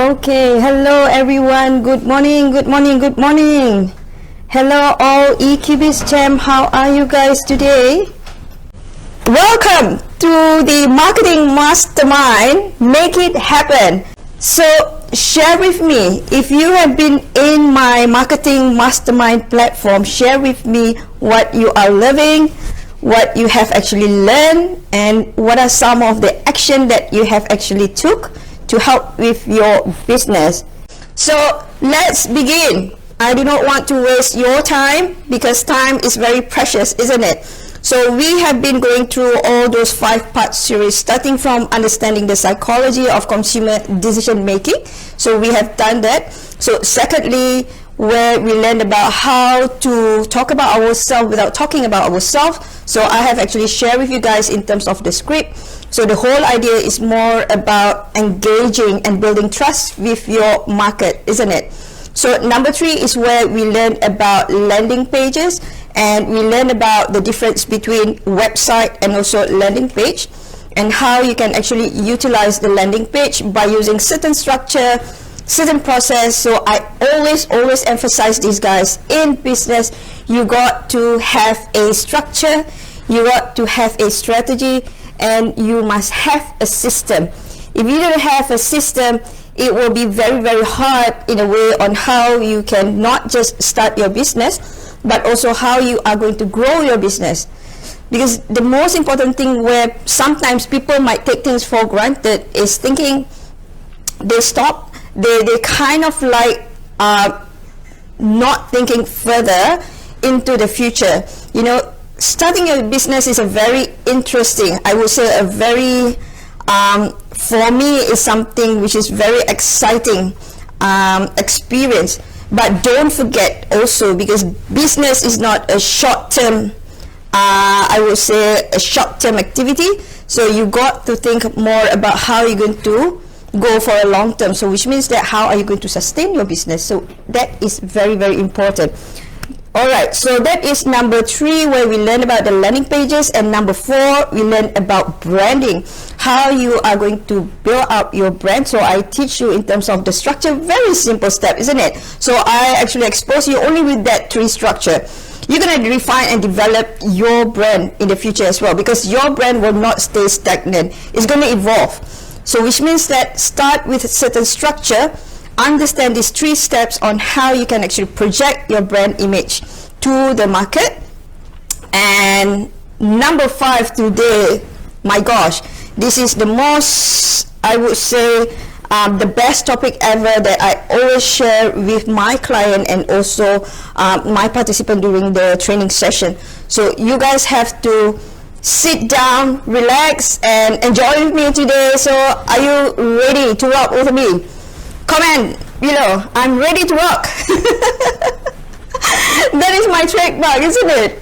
Okay, hello everyone. Good morning, good morning, good morning. Hello all EQB's champ. How are you guys today? Welcome to the Marketing Mastermind. Make it happen. So share with me, if you have been in my Marketing Mastermind platform, share with me what you are loving, what you have actually learned, and what are some of the action that you have actually took to help with your business. So let's begin. I do not want to waste your time because time is very precious, isn't it? So we have been going through all those 5-part series, starting from understanding the psychology of consumer decision making. So we have done that. So secondly, where we learned about how to talk about ourselves without talking about ourselves. So I have actually shared with you guys in terms of the script. So the whole idea is more about engaging and building trust with your market, isn't it? So number 3 is where we learn about landing pages, and we learn about the difference between website and also landing page, and how you can actually utilize the landing page by using certain structure, certain process. So I always emphasize these guys in business. You got to have a structure, you got to have a strategy, and you must have a system. If you don't have a system, it will be very, very hard in a way on how you can not just start your business, but also how you are going to grow your business. Because the most important thing where sometimes people might take things for granted is thinking they stop, they kind of like not thinking further into the future. You know, starting a business is a very interesting, I would say a very, for me, is something which is very exciting experience. But don't forget also, because business is not a short-term, I would say a short-term activity. So you got to think more about how you're going to go for a long term. So which means that how are you going to sustain your business? So that is very, very important. Alright, so that is number 3, where we learn about the landing pages, and number 4, we learn about branding, how you are going to build up your brand. So I teach you in terms of the structure, very simple step, isn't it? So I actually expose you only with that 3 structure. You're going to refine and develop your brand in the future as well, because your brand will not stay stagnant. It's going to evolve. So which means that start with a certain structure, understand these 3 steps on how you can actually project your brand image to the market. And number 5 today, my gosh, this is the most, I would say, the best topic ever that I always share with my client and also my participant during the training session. So you guys have to sit down, relax, and enjoy with me today. So are you ready to rock with me? Comment below, I'm ready to rock. That is my trademark, isn't it?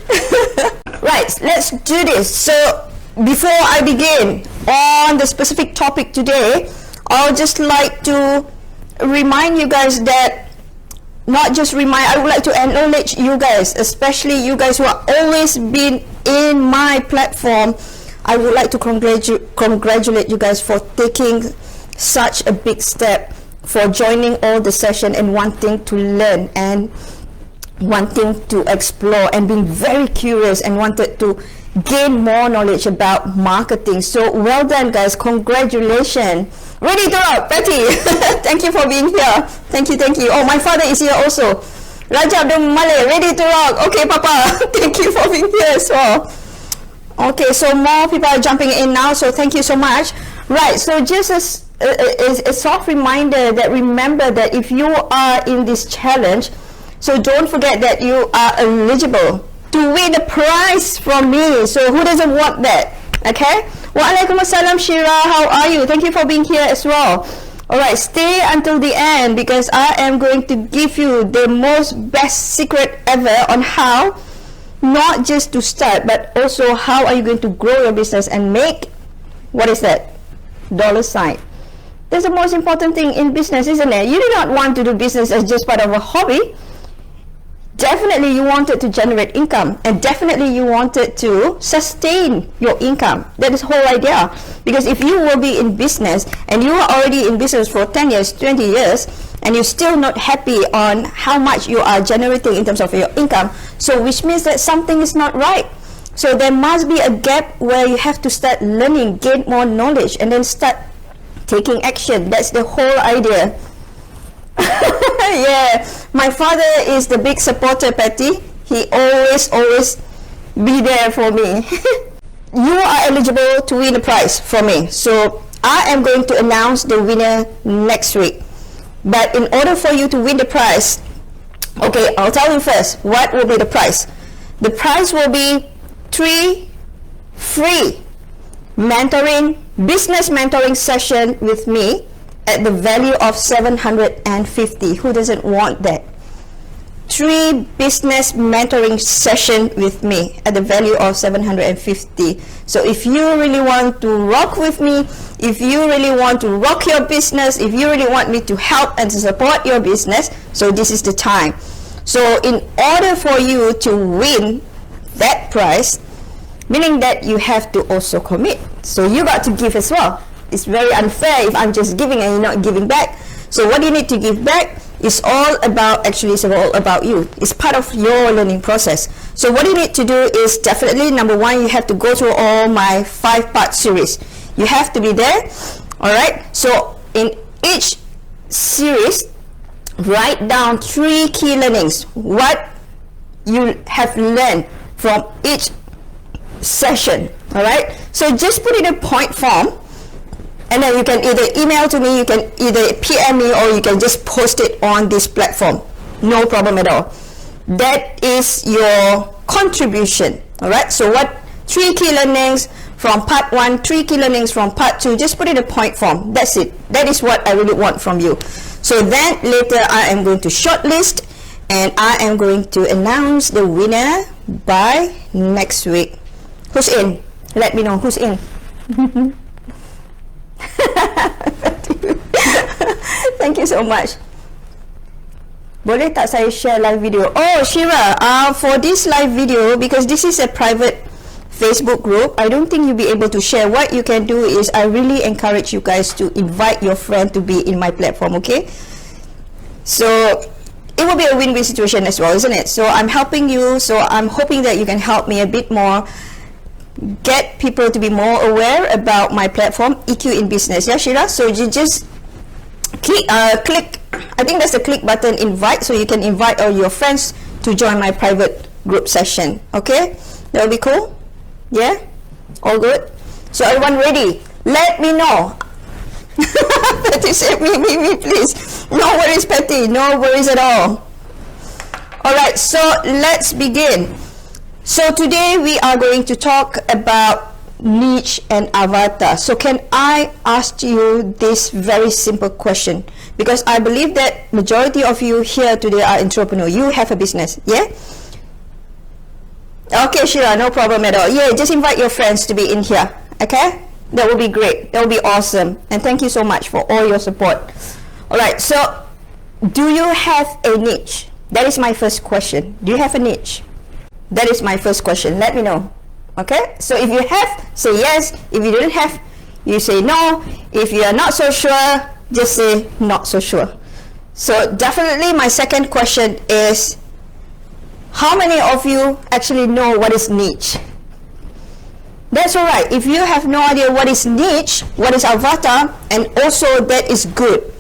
Right, let's do this. So before I begin on the specific topic today, I would just like to remind you guys that, not just remind, I would like to acknowledge you guys, especially you guys who have always been in my platform. I would like to congratulate you guys for taking such a big step, for joining all the session and wanting to learn and wanting to explore and being very curious and wanted to gain more knowledge about marketing. So well done guys, congratulations. Ready to rock, Betty. Thank you for being here. Thank you, thank you. Oh, my father is here also. Rajab the Malay, ready to rock. Okay, Papa. Thank you for being here as well. Okay, so more people are jumping in now, so thank you so much. Right, so just as a soft reminder that remember that if you are in this challenge, so don't forget that you are eligible to win a prize from me. So who doesn't want that? Okay. Waalaikumsalam Shira, how are you? Thank you for being here as well. Alright, stay until the end because I am going to give you the most best secret ever on how not just to start, but also how are you going to grow your business and make, what is that? Dollar sign. That's the most important thing in business, isn't it? You do not want to do business as just part of a hobby. definitely you wanted to generate income, and definitely you wanted to sustain your income. That is the whole idea. Because if you will be in business and you are already in business for 10 years, 20 years, and you're still not happy on how much you are generating in terms of your income, so which means that something is not right. So there must be a gap where you have to start learning, gain more knowledge, and then start taking action. That's the whole idea. Yeah, my father is the big supporter, Patty. He always be there for me. You are eligible to win a prize from me. So I am going to announce the winner next week. But in order for you to win the prize, okay, I'll tell you first, what will be the prize? The prize will be 3 free business mentoring session with me at the value of $750. Who doesn't want that? 3 business mentoring session with me at the value of $750. So if you really want to rock with me, if you really want to rock your business, if you really want me to help and to support your business, so this is the time. So in order for you to win that prize, meaning that you have to also commit. So you got to give as well. It's very unfair if I'm just giving and you're not giving back. So what you need to give back is all about, actually it's all about you. It's part of your learning process. So what you need to do is definitely, number one, you have to go through all my 5-part series. You have to be there. Alright, so in each series, write down 3 key learnings. What you have learned from each session. Alright, so just put it in a point form, and then you can either email to me, you can either PM me, or you can just post it on this platform. No problem at all. That is your contribution. Alright, so what 3 key learnings from part 1, 3 key learnings from part 2, just put it in a point form. That's it. That is what I really want from you. So then later I am going to shortlist, and I am going to announce the winner by next week. Who's in? Let me know who's in. Thank you so much. Boleh tak saya share live video? Oh, Shira, for this live video, because this is a private Facebook group, I don't think you'll be able to share. What you can do is, I really encourage you guys to invite your friend to be in my platform, okay? So it will be a win-win situation as well, isn't it? So I'm helping you, so I'm hoping that you can help me a bit more, get people to be more aware about my platform, EQ in Business. Yeah, Shira? So you just click, I think that's the click button, invite, so you can invite all your friends to join my private group session. Okay? That will be cool? Yeah? All good? So everyone ready? Let me know. Patty said, me, please. No worries, Patty. No worries at all. Alright, so let's begin. So today we are going to talk about niche and avatar. So can I ask you this very simple question? Because I believe that majority of you here today are entrepreneurs. You have a business, yeah? Okay, Shira, no problem at all. Yeah, just invite your friends to be in here, okay? That will be great. That will be awesome. And thank you so much for all your support. Alright, so do you have a niche? That is my first question. Do you have a niche? That is my first question. Let me know. Okay? So if you have, say yes. If you don't have, you say no. If you are not so sure, just say not so sure. So definitely my second question is, how many of you actually know what is niche? That's alright. If you have no idea what is niche, what is avatar, and also that is good.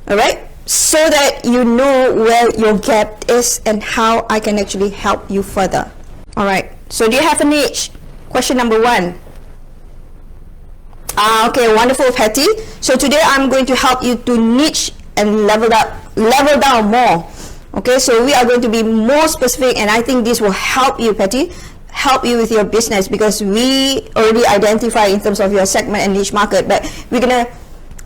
Alright? So that you know where your gap is and how I can actually help you further. Alright, so do you have a niche? Question number 1. Okay, wonderful, Patty. So today I'm going to help you to niche and level down more. Okay, so we are going to be more specific, and I think this will help you, Patty, help you with your business, because we already identify in terms of your segment and niche market, but we're gonna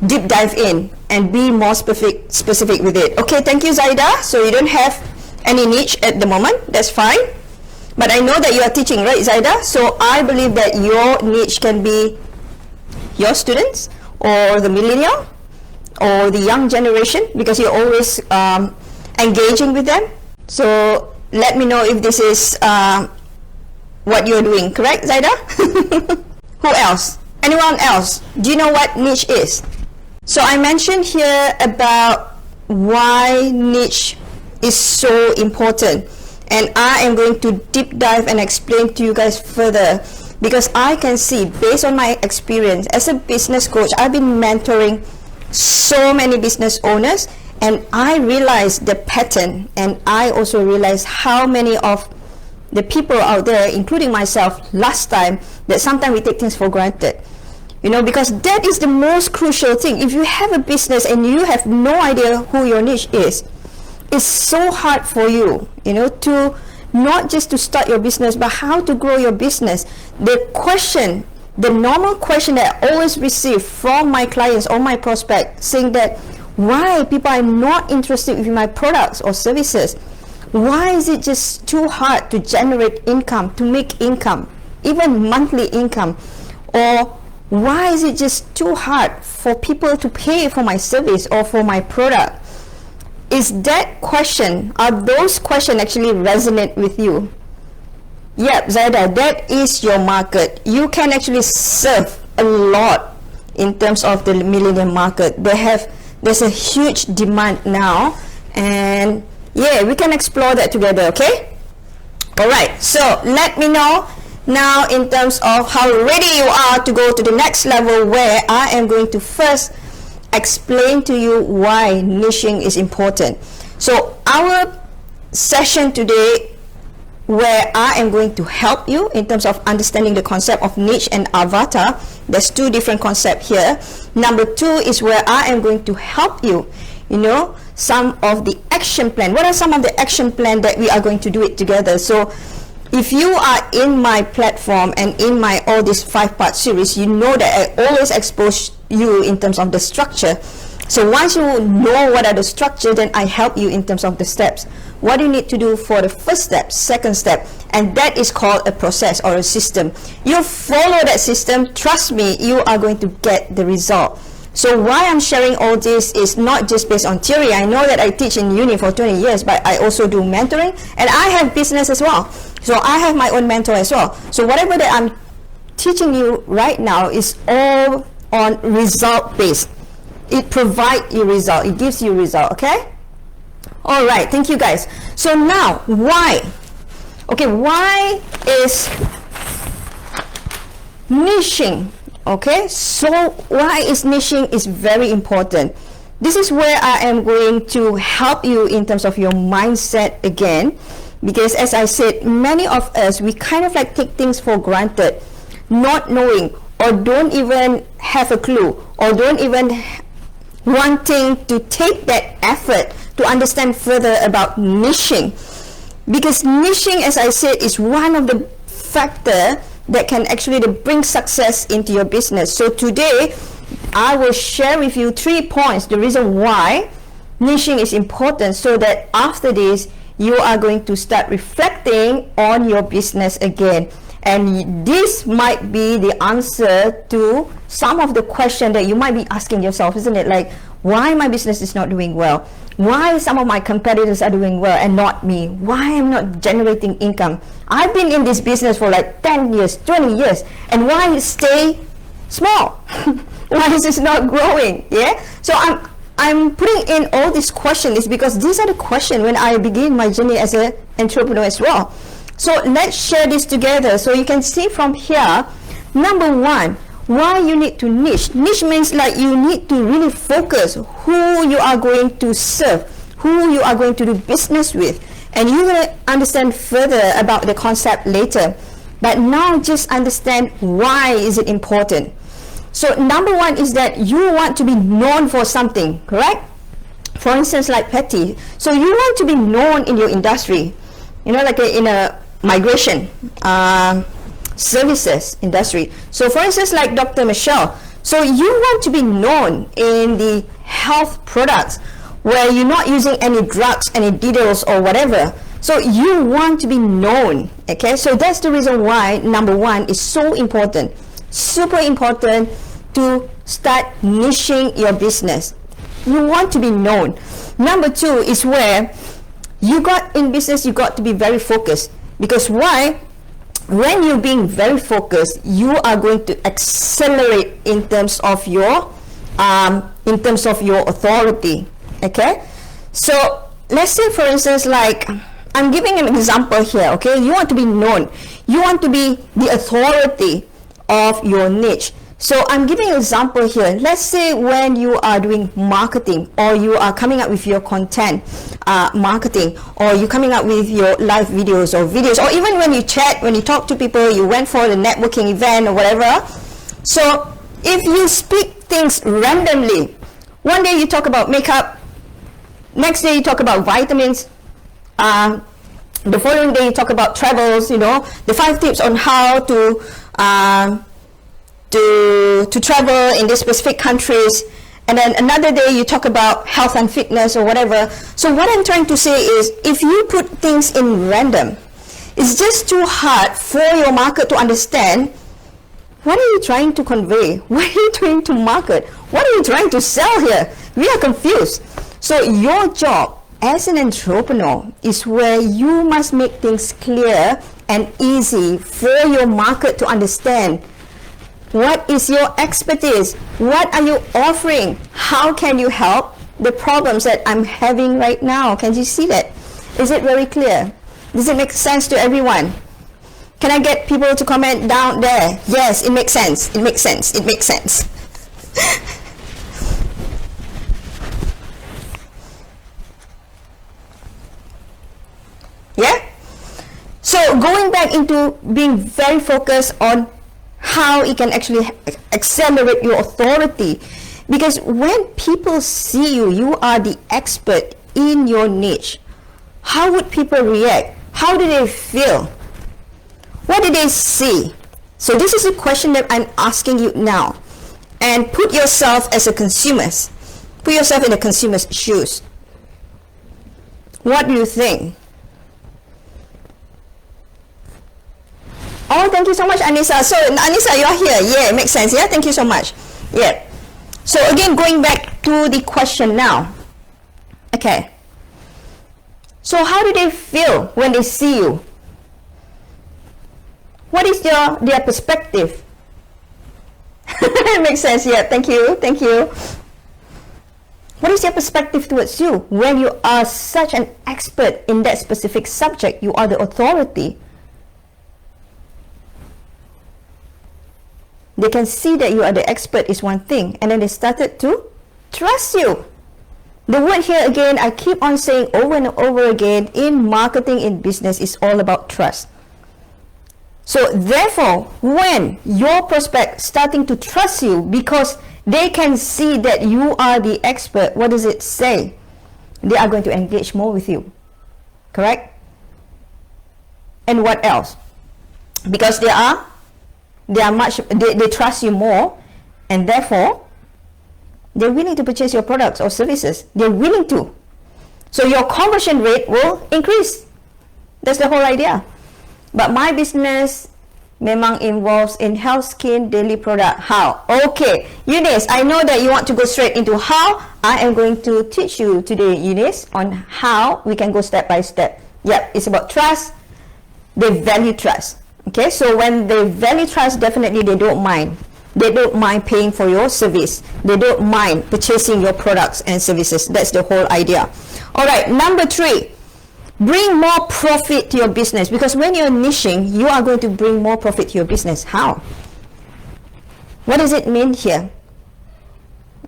deep dive in and be more specific with it. Okay, thank you, Zaida. So you don't have any niche at the moment. That's fine. But I know that you are teaching, right, Zaida? So I believe that your niche can be your students, or the millennial, or the young generation, because you're always engaging with them. So let me know if this is what you're doing, correct, Zaida? Who else? Anyone else? Do you know what niche is? So I mentioned here about why niche is so important, and I am going to deep dive and explain to you guys further, because I can see, based on my experience as a business coach, I've been mentoring so many business owners, and I realized the pattern, and I also realized how many of the people out there, including myself last time, that sometimes we take things for granted. You know, because that is the most crucial thing. If you have a business and you have no idea who your niche is, it's so hard for you, you know, to not just to start your business, but how to grow your business. The question, the normal question that I always receive from my clients or my prospects, saying that why people are not interested in my products or services. Why is it just too hard to generate income, to make income, even monthly income? Or why is it just too hard for people to pay for my service or for my product? Is that question, are those questions actually resonate with you? Yep, Zaida, that is your market. You can actually serve a lot in terms of the millennial market. There's a huge demand now, and yeah, we can explore that together, okay? Alright, so let me know now in terms of how ready you are to go to the next level, where I am going to first explain to you why niching is important. So our session today, where I am going to help you in terms of understanding the concept of niche and avatar. There's two different concepts here. Number two is where I am going to help you, you know, some of the action plan. What are some of the action plan that we are going to do it together? So if you are in my platform and in my all this 5-part series, you know that I always expose you in terms of the structure. So once you know what are the structure, then I help you in terms of the steps. What do you need to do for the first step, second step, and that is called a process or a system. You follow that system, trust me, you are going to get the result. So why I'm sharing all this is not just based on theory. I know that I teach in uni for 20 years, but I also do mentoring, and I have business as well. So I have my own mentor as well. So whatever that I'm teaching you right now is all on result based. It provides you result, it gives you result, okay? All right, thank you guys. So now, why? Okay, why is niching? Okay, so why is niching is very important. This is where I am going to help you in terms of your mindset again, because as I said, many of us, we kind of like take things for granted, not knowing, or don't even have a clue, or don't even wanting to take that effort to understand further about niching. Because niching, as I said, is one of the factors that can actually bring success into your business. So today I will share with you 3 points, the reason why niching is important, so that after this you are going to start reflecting on your business again. And this might be the answer to some of the questions that you might be asking yourself, isn't it? Like, why my business is not doing well? Why some of my competitors are doing well and not me? Why I'm not generating income? I've been in this business for like 10 years, 20 years, and why it stay small? Why is it not growing? Yeah. So I'm putting in all these questions because these are the questions when I begin my journey as an entrepreneur as well. So let's share this together. So you can see from here, number one, why you need to niche. Niche means like you need to really focus who you are going to serve, who you are going to do business with, and you're going to understand further about the concept later. But now just understand why is it important. So number one is that you want to be known for something, correct? For instance, like Patty. So you want to be known in your industry, you know, like in a migration services industry. So for instance, like Dr. Michelle, so you want to be known in the health products where you're not using any drugs, any needles or whatever. So you want to be known, okay? So that's the reason why number one is so important, super important to start niching your business. You want to be known. Number two is where in business, you got to be very focused. Because why? When you're being very focused, you are going to accelerate in terms of your authority. Okay, so let's say, for instance, like I'm giving an example here. Okay, you want to be known, you want to be the authority of your niche. So I'm giving an example here. Let's say when you are doing marketing, or you are coming up with your content marketing, or you're coming up with your live videos, or even when you chat, when you talk to people, you went for the networking event or whatever. So if you speak things randomly, one day you talk about makeup, next day you talk about vitamins, the following day you talk about travels, the 5 tips on how to travel in these specific countries, and then another day you talk about health and fitness or whatever. So what I'm trying to say is, if you put things in random, it's just too hard for your market to understand. What are you trying to convey? What are you trying to market? What are you trying to sell here? We are confused. So your job as an entrepreneur is where you must make things clear and easy for your market to understand. What is your expertise? What are you offering? How can you help the problems that I'm having right now? Can you see that? Is it very clear? Does it make sense to everyone? Can I get people to comment down there? Yes, it makes sense. It makes sense. It makes sense. Yeah? So going back into being very focused on how it can actually accelerate your authority. Because when people see you, you are the expert in your niche. How would people react? How do they feel? What do they see? So this is a question that I'm asking you now. And put yourself as a consumer. Put yourself in the consumer's shoes. What do you think? Oh, thank you so much, Anissa. So, Anissa, you are here. Yeah, it makes sense. Yeah, thank you so much. Yeah. So, again, going back to the question now. Okay. So, how do they feel when they see you? What is their perspective? It makes sense. Yeah, thank you. Thank you. What is your perspective towards you when you are such an expert in that specific subject? You are the authority. They can see that you are the expert is one thing, and then they started to trust you. The word here again, I keep on saying over and over again, in marketing, in business, is all about trust. So therefore, when your prospect starting to trust you because they can see that you are the expert, what does it say? They are going to engage more with you. Correct? And what else? Because they trust you more, and therefore they're willing to purchase your products or services. They're willing to. So your conversion rate will increase. That's the whole idea. But my business memang involves in health, skin, daily product. How? Okay, Eunice, I know that you want to go straight into how. I am going to teach you today, Eunice, on how we can go step by step. Yep, it's about trust. They value trust. Okay, so when they value trust, definitely they don't mind. They don't mind paying for your service. They don't mind purchasing your products and services. That's the whole idea. All right, number 3, bring more profit to your business. Because when you're niching, you are going to bring more profit to your business. How? What does it mean here?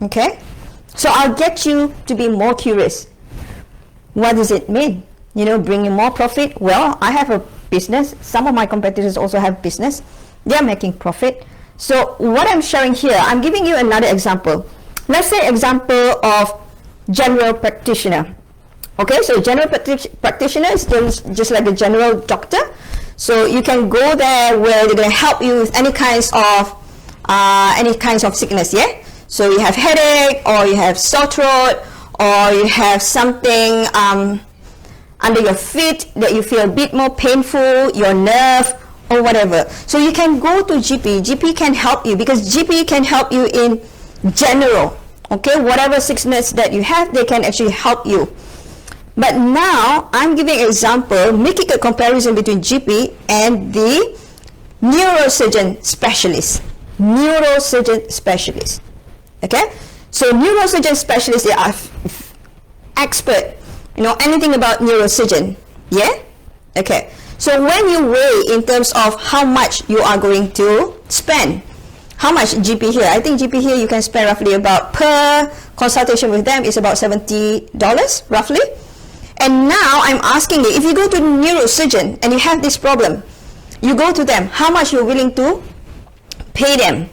Okay, so I'll get you to be more curious. What does it mean? Bringing more profit. Well, I have a business. Some of my competitors also have business. They are making profit. So what I'm sharing here, I'm giving you another example. Let's say example of general practitioner. Okay, so general practitioner is just like a general doctor. So you can go there where they're going to help you with any kinds of sickness. Yeah. So you have headache, or you have sore throat, or you have something under your feet that you feel a bit more painful, your nerve or whatever. So you can go to GP. GP can help you, because GP can help you in general. Okay, whatever sickness that you have, they can actually help you. But now I'm giving an example, making a comparison between GP and the neurosurgeon specialist. Neurosurgeon specialist. Okay? So neurosurgeon specialists, they are expert, anything about neurosurgeon. Yeah? Okay. So when you weigh in terms of how much you are going to spend, how much GP here? I think GP here you can spend roughly about, per consultation with them is about $70 roughly. And now I'm asking you, if you go to the neurosurgeon and you have this problem, you go to them, how much you're willing to pay them?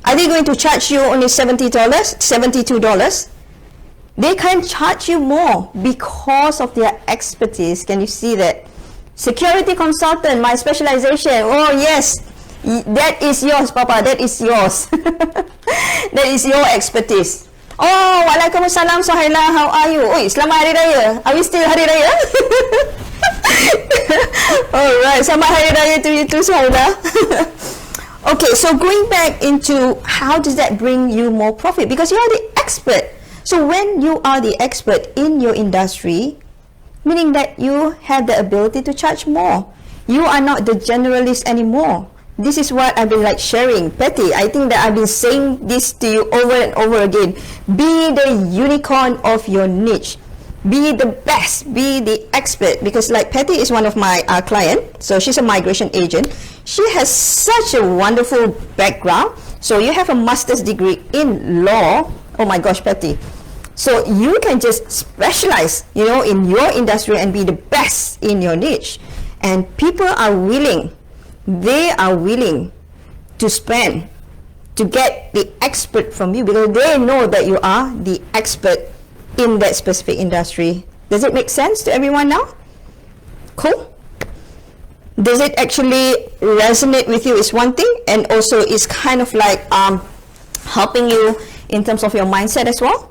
Are they going to charge you only $70, $72? They can charge you more because of their expertise. Can you see that? Security consultant, my specialization. Oh yes, that is yours, Papa. That is yours. That is your expertise. Oh, waalaikumsalam Sahila. How are you? Oi, selamat Hari Raya. Are we still Hari Raya? Alright, selamat Hari Raya to you too, Sahila. Okay, so going back into how does that bring you more profit? Because you are the expert. So when you are the expert in your industry, meaning that you have the ability to charge more. You are not the generalist anymore. This is what I've been sharing. Patty, I think that I've been saying this to you over and over again. Be the unicorn of your niche. Be the best. Be the expert. Because Patty is one of my clients. So she's a migration agent. She has such a wonderful background. So you have a master's degree in law. Oh my gosh, Patty. So you can just specialize, in your industry and be the best in your niche. And people are willing. They are willing to spend to get the expert from you because they know that you are the expert in that specific industry. Does it make sense to everyone now? Cool. Does it actually resonate with you is one thing, and also it's kind of helping you in terms of your mindset as well.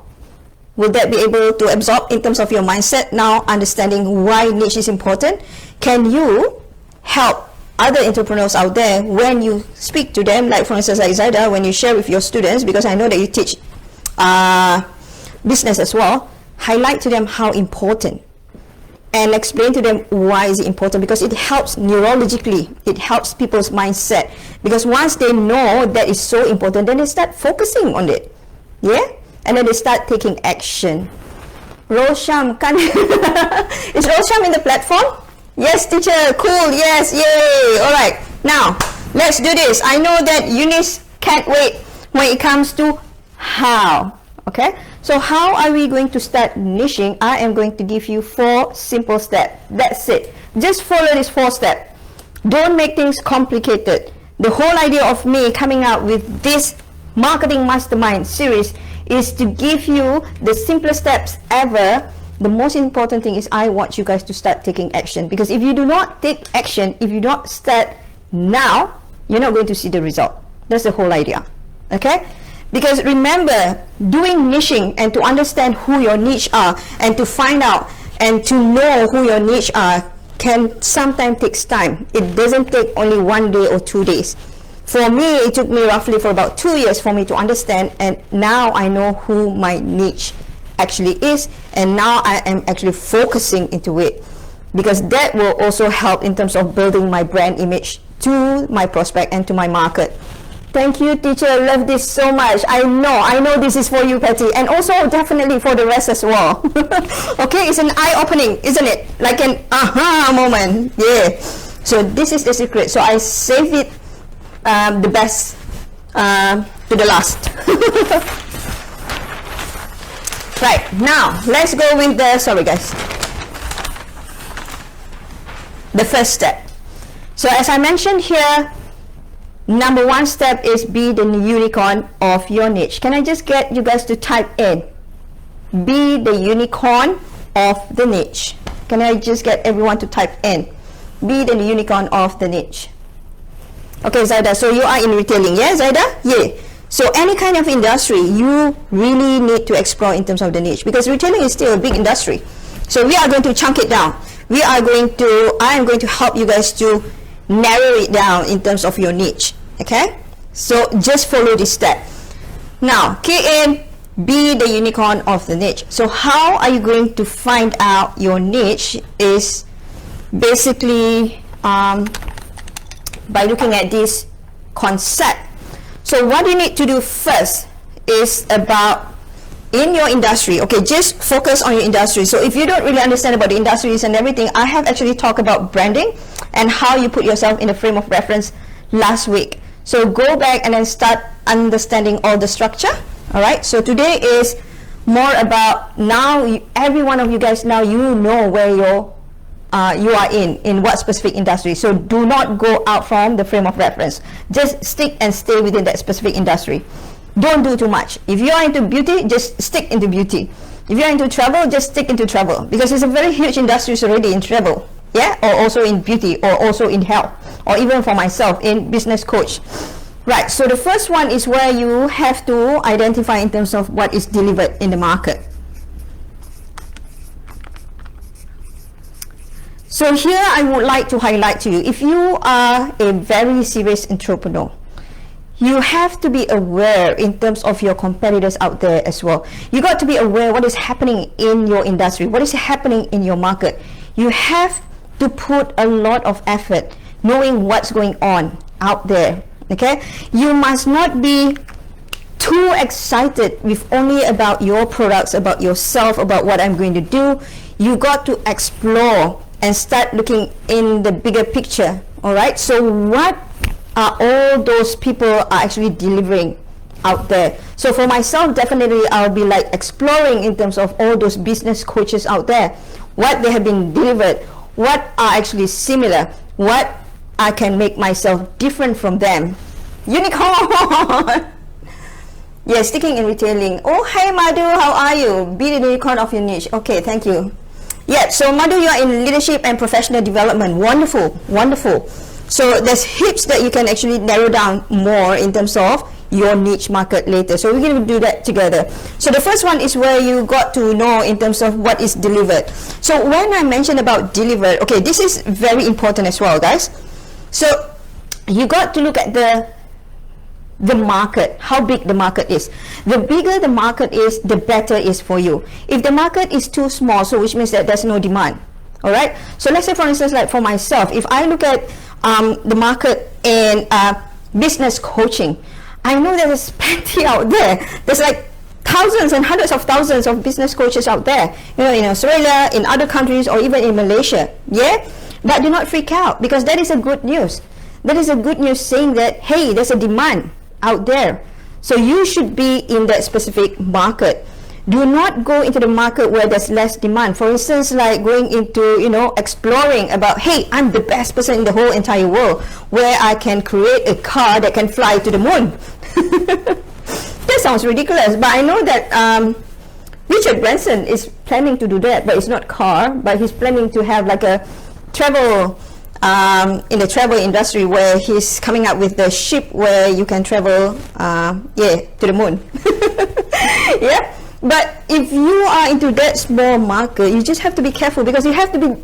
Will that be able to absorb in terms of your mindset now, understanding why niche is important? Can you help other entrepreneurs out there when you speak to them, like for instance, Zaida, when you share with your students, because I know that you teach business as well, highlight to them how important and explain to them why is it important, because it helps neurologically, it helps people's mindset, because once they know that is so important, then they start focusing on it. Yeah? And then they start taking action. Rosham, is Rosham in the platform? Yes, teacher, cool, yes, yay. Alright, now, let's do this. I know that Eunice can't wait when it comes to how. Okay, so how are we going to start niching? I am going to give you 4 simple steps. That's it. Just follow these 4 steps. Don't make things complicated. The whole idea of me coming out with this Marketing Mastermind series is to give you the simplest steps ever. The most important thing is I want you guys to start taking action, because if you do not take action, if you don't start now, you're not going to see the result. That's the whole idea. Okay? Because remember, doing niching and to understand who your niche are and to find out and to know who your niche are can sometimes takes time. It doesn't take only 1 day or 2 days. For me, it took me roughly for about 2 years for me to understand, and now I know who my niche actually is, and now I am actually focusing into it, because that will also help in terms of building my brand image to my prospect and to my market. Thank you, teacher. I love this so much. I know this is for you, Patty, and also definitely for the rest as well. Okay, it's an eye-opening, isn't it? Like an aha moment. Yeah. So this is the secret. So I save it the best to the last. Right, now let's go with the, sorry guys, the first step. So as I mentioned here, number 1 step is be the unicorn of your niche. Can I just get you guys to type in, be the unicorn of the niche? Can I just get everyone to type in, be the unicorn of the niche? Okay, Zaida, so you are in retailing, yeah, Zaida? Yeah. So any kind of industry, you really need to explore in terms of the niche, because retailing is still a big industry. So we are going to chunk it down. I am going to help you guys to narrow it down in terms of your niche. Okay? So just follow this step. Now, key in be the unicorn of the niche. So how are you going to find out your niche is basically by looking at this concept. So what you need to do first is about in your industry. Okay, just focus on your industry. So if you don't really understand about the industries and everything, I have actually talked about branding and how you put yourself in the frame of reference last week. So go back and then start understanding all the structure. All right, so today is more about now every one of you guys, now you know where you are in what specific industry. So do not go out from the frame of reference. Just stick and stay within that specific industry. Don't do too much. If you are into beauty, just stick into beauty. If you're into travel, just stick into travel, because it's a very huge industry already in travel, yeah, or also in beauty, or also in health, or even for myself in business coach. Right, so the first one is where you have to identify in terms of what is delivered in the market. So here I would like to highlight to you, if you are a very serious entrepreneur, you have to be aware in terms of your competitors out there as well. You got to be aware what is happening in your industry, what is happening in your market. You have to put a lot of effort knowing what's going on out there. Okay, you must not be too excited with only about your products, about yourself, about what I'm going to do. You got to explore and start looking in the bigger picture. All right, so what are all those people are actually delivering out there? So for myself, definitely I'll be like exploring in terms of all those business coaches out there, what they have been delivered, what are actually similar, what I can make myself different from them. Unicorn! Yeah, sticking in retailing. Oh, hey Madhu, how are you? Be the unicorn of your niche. Okay, thank you. Yeah, so Madhu, you are in leadership and professional development. Wonderful, wonderful. So there's heaps that you can actually narrow down more in terms of your niche market later. So we're going to do that together. So the first one is where you got to know in terms of what is delivered. So when I mentioned about delivered, okay, this is very important as well, guys. So you got to look at the market, how big the market is. The bigger the market is, the better it is for you. If the market is too small, so which means that there's no demand. All right, so let's say for instance, like for myself, if I look at the market in business coaching, I know there's plenty out there. There's like thousands and hundreds of thousands of business coaches out there, you know, in Australia, in other countries, or even in Malaysia. Yeah, but do not freak out, because that is a good news. That is a good news saying that, hey, there's a demand out there. So you should be in that specific market. Do not go into the market where there's less demand. For instance, like going into, you know, exploring about, hey, I'm the best person in the whole entire world, where I can create a car that can fly to the moon. That sounds ridiculous, but I know that Richard Branson is planning to do that, but it's not car, but he's planning to have like a travel in the travel industry, where he's coming up with the ship where you can travel to the moon. Yeah, but if you are into that small market, you just have to be careful, because you have to be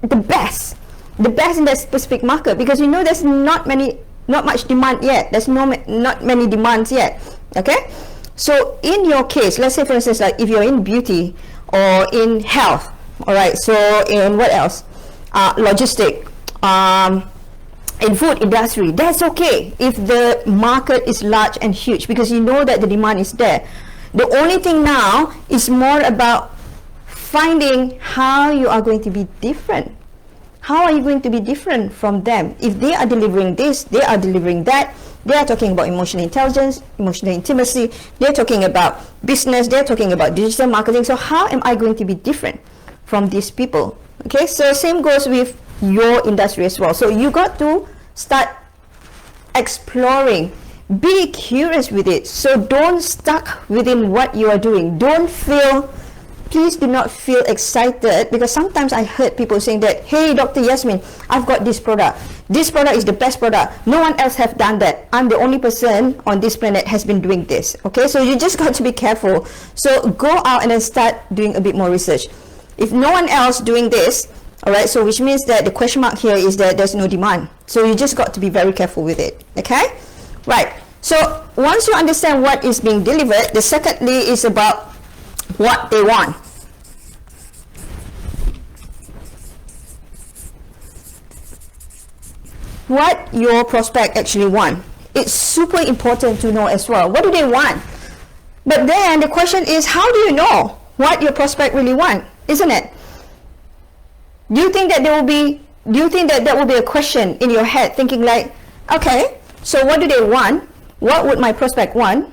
the best in that specific market, because you know there's not much demand yet. There's not many demands yet. Okay, so in your case, let's say for instance, like if you're in beauty or in health, all right, so in what else, logistic, in food industry, that's okay if the market is large and huge, because you know that the demand is there. The only thing now is more about finding how you are going to be different. How are you going to be different from them? If they are delivering this, they are delivering that, they are talking about emotional intelligence, emotional intimacy, they're talking about business, they're talking about digital marketing. So how am I going to be different from these people? Okay, so same goes with your industry as well. So you got to start exploring, be curious with it. So don't stuck within what you are doing. Please do not feel excited, because sometimes I heard people saying that, hey Dr. Yasmin, I've got this product is the best product, no one else have done that, I'm the only person on this planet has been doing this. Okay, so you just got to be careful. So go out and then start doing a bit more research. If no one else doing this, all right, so which means that the question mark here is that there's no demand. So you just got to be very careful with it. Okay, right. So once you understand what is being delivered, the secondly is about what they want. What your prospect actually want. It's super important to know as well. What do they want? But then the question is, how do you know what your prospect really want, isn't it? Do you think that that will be a question in your head, thinking like, okay, so what do they want? What would my prospect want?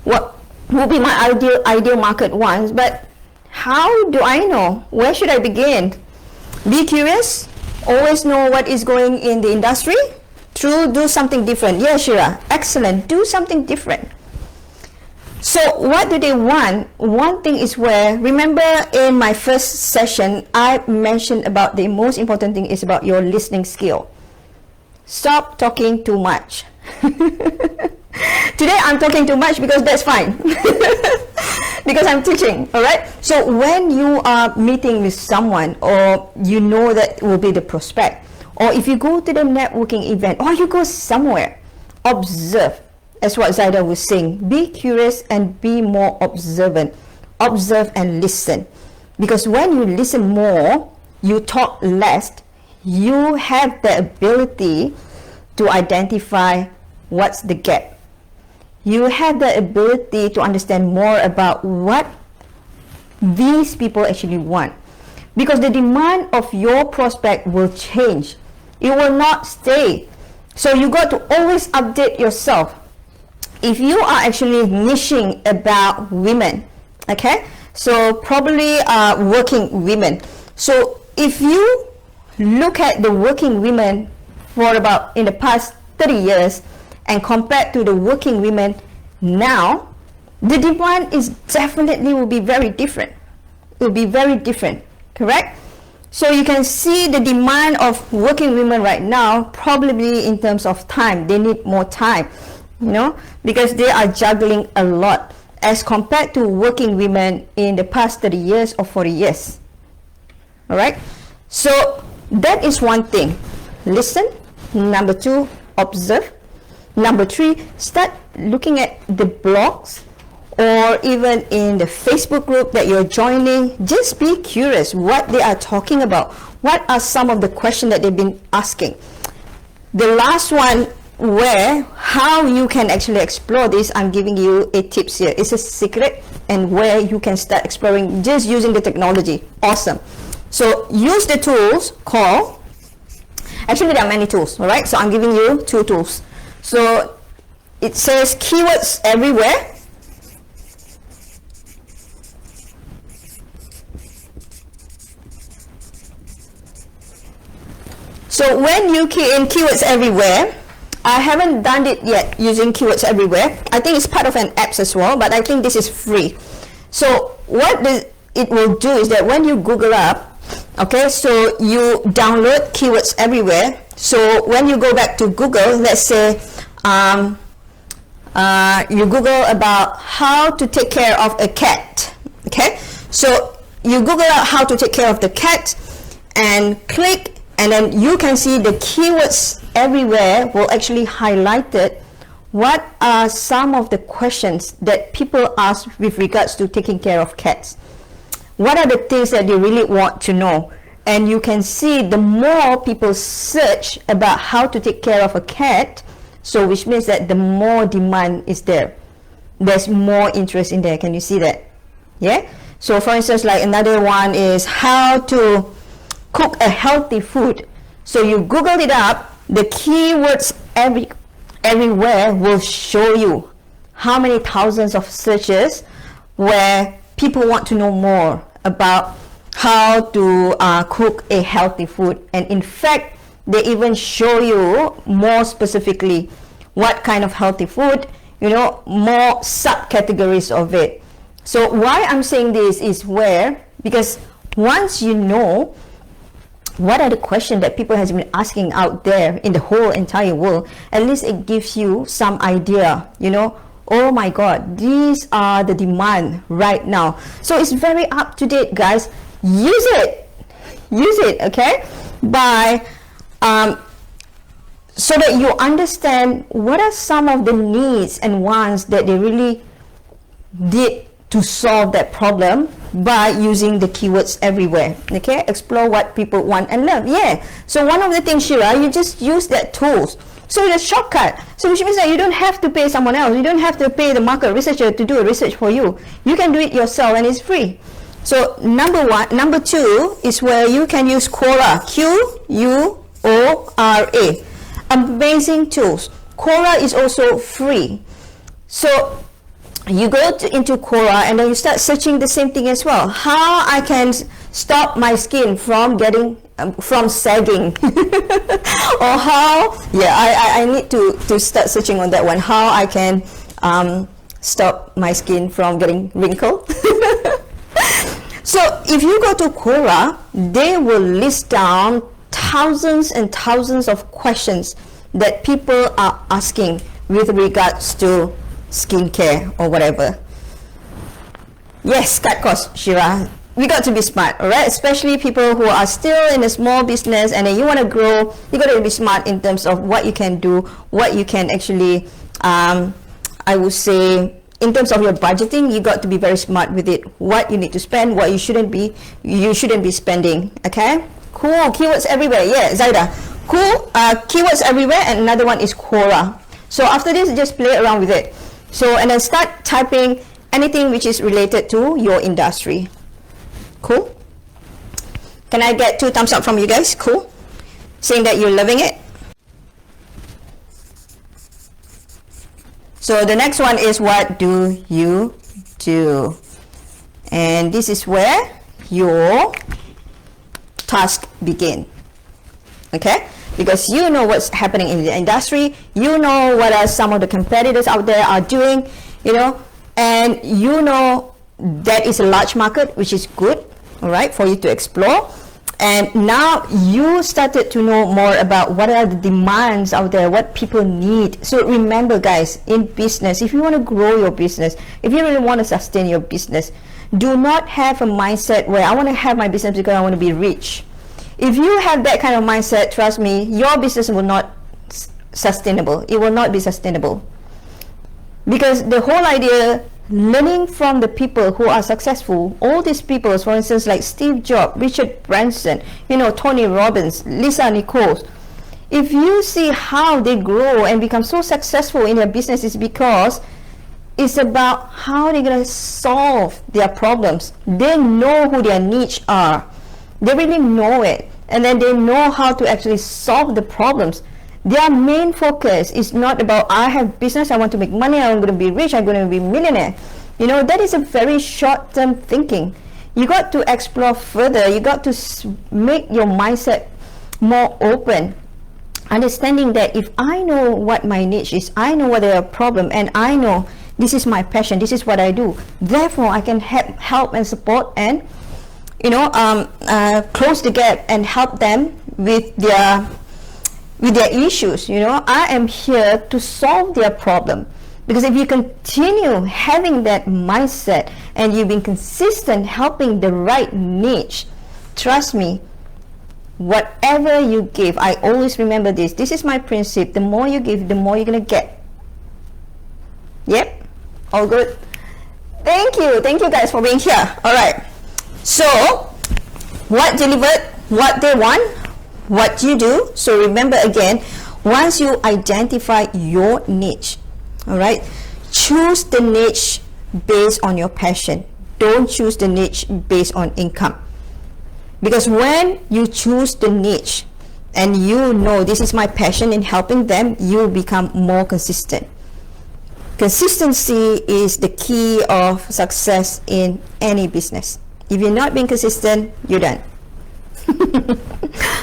What would be my ideal market wants? But how do I know? Where should I begin? Be curious. Always know what is going in the industry. True, do something different. Yeah, Shira, excellent. Do something different. So what do they want? One thing is where, remember in my first session, I mentioned about the most important thing is about your listening skill. Stop talking too much. Today I'm talking too much because that's fine. Because I'm teaching, all right? So when you are meeting with someone, or you know that will be the prospect, or if you go to the networking event, or you go somewhere, observe. As what Zaida was saying, be curious and be more observant. Observe and listen. Because when you listen more, you talk less, you have the ability to identify what's the gap. You have the ability to understand more about what these people actually want. Because the demand of your prospect will change. It will not stay. So you got to always update yourself. If you are actually niching about women, okay, so probably working women. So if you look at the working women for about in the past 30 years and compared to the working women now, the demand is definitely will be very different. It will be very different, correct? So you can see the demand of working women right now, probably in terms of time, they need more time, you know, because they are juggling a lot as compared to working women in the past 30 years or 40 years. All right, so that is one thing. Listen. Number 2, observe. Number 3, start looking at the blogs or even in the Facebook group that you're joining. Just be curious what they are talking about. What are some of the questions that they've been asking? The last one, where how you can actually explore this, I'm giving you a tips here. It's a secret, and where you can start exploring just using the technology. Awesome. So use the tools called, actually there are many tools, all right? So I'm giving you 2 tools. So it says keywords everywhere. So when you key in keywords everywhere, I haven't done it yet using keywords everywhere. I think it's part of an app as well, but I think this is free. So what it will do is that when you Google up, okay, so you download keywords everywhere. So when you go back to Google, let's say you Google about how to take care of a cat, okay? So you Google out how to take care of the cat and click, and then you can see the keywords everywhere will actually highlight it. What are some of the questions that people ask with regards to taking care of cats? What are the things that they really want to know? And you can see the more people search about how to take care of a cat, so which means that the more demand is there. There's more interest in there. Can you see that? Yeah? So for instance, like another one is how to cook a healthy food. So you Google it up, the keywords everywhere will show you how many thousands of searches where people want to know more about how to cook a healthy food. And in fact, they even show you more specifically what kind of healthy food, you know, more subcategories of it. So why I'm saying this is where, because once you know what are the questions that people has been asking out there in the whole entire world, at least it gives you some idea, you know, oh my God, these are the demand right now. So it's very up to date, guys. Use it, okay, by so that you understand what are some of the needs and wants that they really did to solve that problem by using the keywords everywhere. Okay, explore what people want and love. Yeah, so one of the things, Shira, you just use that tools. So it's a shortcut. So which means that you don't have to pay someone else. You don't have to pay the market researcher to do a research for you. You can do it yourself and it's free. So number two is where you can use Quora, Quora. Amazing tools. Quora is also free. So you go into Quora and then you start searching the same thing as well. How I can stop my skin from getting from sagging or how I need to start searching on that one, how I can stop my skin from getting wrinkled. So if you go to Quora, they will list down thousands and thousands of questions that people are asking with regards to skincare or whatever. Yes, cut cost, Shira. We got to be smart, all right? Especially people who are still in a small business and then you want to grow. You got to be smart in terms of what you can do, what you can actually, I would say, in terms of your budgeting, you got to be very smart with it. What you need to spend, what you shouldn't be spending. Okay, cool. Keywords everywhere. Yeah, Zaida. Cool. Keywords everywhere, and another one is Quora. So after this, just play around with it. So and then start typing anything which is related to your industry. Cool. Can I get 2 thumbs up from you guys? Cool. Saying that you're loving it. So the next one is, what do you do? And this is where your task begin. Okay, because you know what's happening in the industry, you know what are some of the competitors out there are doing, you know, and you know that is a large market, which is good, all right, for you to explore. And now you started to know more about what are the demands out there, what people need. So remember, guys, in business, if you want to grow your business, if you really want to sustain your business, do not have a mindset where I want to have my business because I want to be rich. If you have that kind of mindset, trust me, your business will not sustainable. It will not be sustainable. Because the whole idea, learning from the people who are successful, all these people, for instance, like Steve Jobs, Richard Branson, you know, Tony Robbins, Lisa Nichols, if you see how they grow and become so successful in their business, it's because it's about how they're going to solve their problems. They know who their niche are. They really know it. And then they know how to actually solve the problems. Their main focus is not about, I have business, I want to make money, I'm going to be rich, I'm going to be millionaire. You know, that is a very short-term thinking. You got to explore further. You got to make your mindset more open. Understanding that if I know what my niche is, I know what their problem, and I know this is my passion, this is what I do. Therefore, I can help and support and, you know, close the gap and help them with their issues. You know, I am here to solve their problem. Because if you continue having that mindset and you've been consistent helping the right niche, trust me, whatever you give, I always remember this. This is my principle. The more you give, the more you're going to get. Yep. All good. Thank you. Thank you guys for being here. All right. So, what delivered, what they want, what you do. So remember again, once you identify your niche, all right, choose the niche based on your passion. Don't choose the niche based on income. Because when you choose the niche and you know this is my passion in helping them, you become more consistent. Consistency is the key of success in any business. If you're not being consistent, you're done.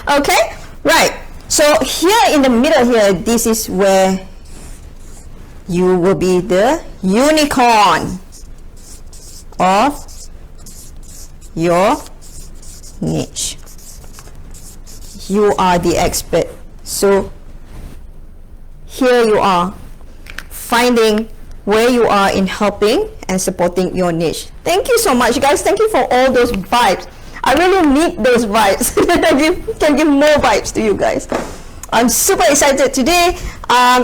Okay, right. So here in the middle here, this is where you will be the unicorn of your niche. You are the expert. So here you are, finding where you are in helping and supporting your niche. Thank you so much, guys. Thank you for all those vibes. I really need those vibes. I can give more vibes to you guys. I'm super excited today.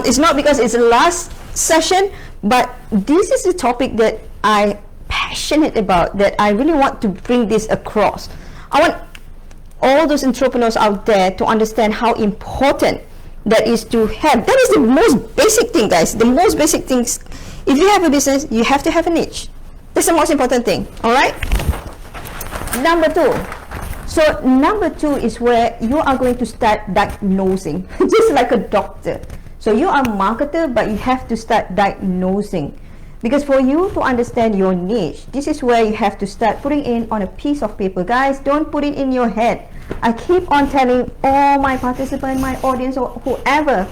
It's not because it's the last session, but this is a topic that I'm passionate about, that I really want to bring this across. I want all those entrepreneurs out there to understand how important that is to have. That is the most basic thing, guys. The most basic things. If you have a business, you have to have a niche. That's the most important thing. All right. Number two. So number two is where you are going to start diagnosing, just like a doctor. So you are a marketer, but you have to start diagnosing. Because for you to understand your niche, this is where you have to start putting in on a piece of paper. Guys, don't put it in your head. I keep on telling all my participants, my audience, or whoever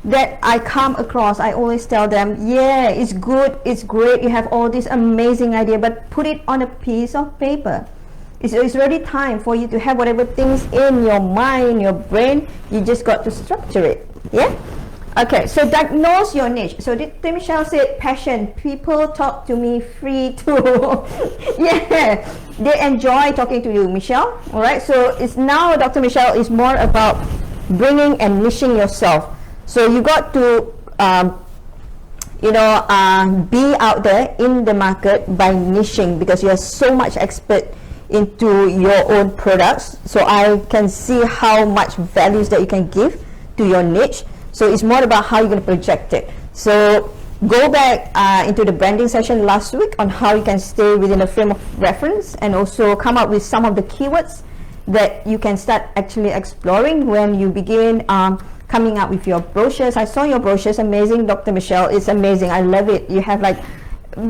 that I come across, I always tell them, yeah, it's good, it's great, you have all this amazing idea, but put it on a piece of paper. It's already time for you to have whatever things in your mind, your brain, you just got to structure it. Yeah? Okay, so diagnose your niche. So Dr. Michelle said, passion. People talk to me free too. Yeah, they enjoy talking to you, Michelle. All right, so it's now Dr. Michelle is more about bringing and niching yourself. So you got to, be out there in the market by niching, because you are so much expert into your own products. So I can see how much values that you can give to your niche. So it's more about how you're going to project it. So go back into the branding session last week on how you can stay within a frame of reference, and also come up with some of the keywords that you can start actually exploring when you begin coming up with your brochures. I saw your brochures, amazing, Dr. Michelle. It's amazing. I love it. You have like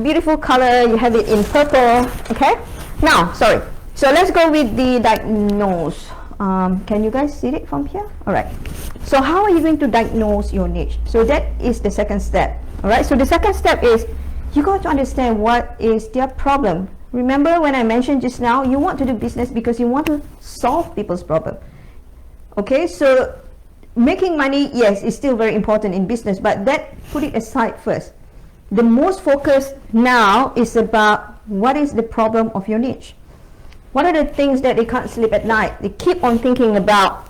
beautiful color. You have it in purple. Okay. Now, sorry. So let's go with the diagnose. Can you guys see it from here? All right. So how are you going to diagnose your niche? So that is the second step. All right. So the second step is you got to understand what is their problem. Remember when I mentioned just now, you want to do business because you want to solve people's problem. Okay. So making money, yes, is still very important in business, but that put it aside first. The most focus now is about what is the problem of your niche. What are the things that they can't sleep at night? They keep on thinking about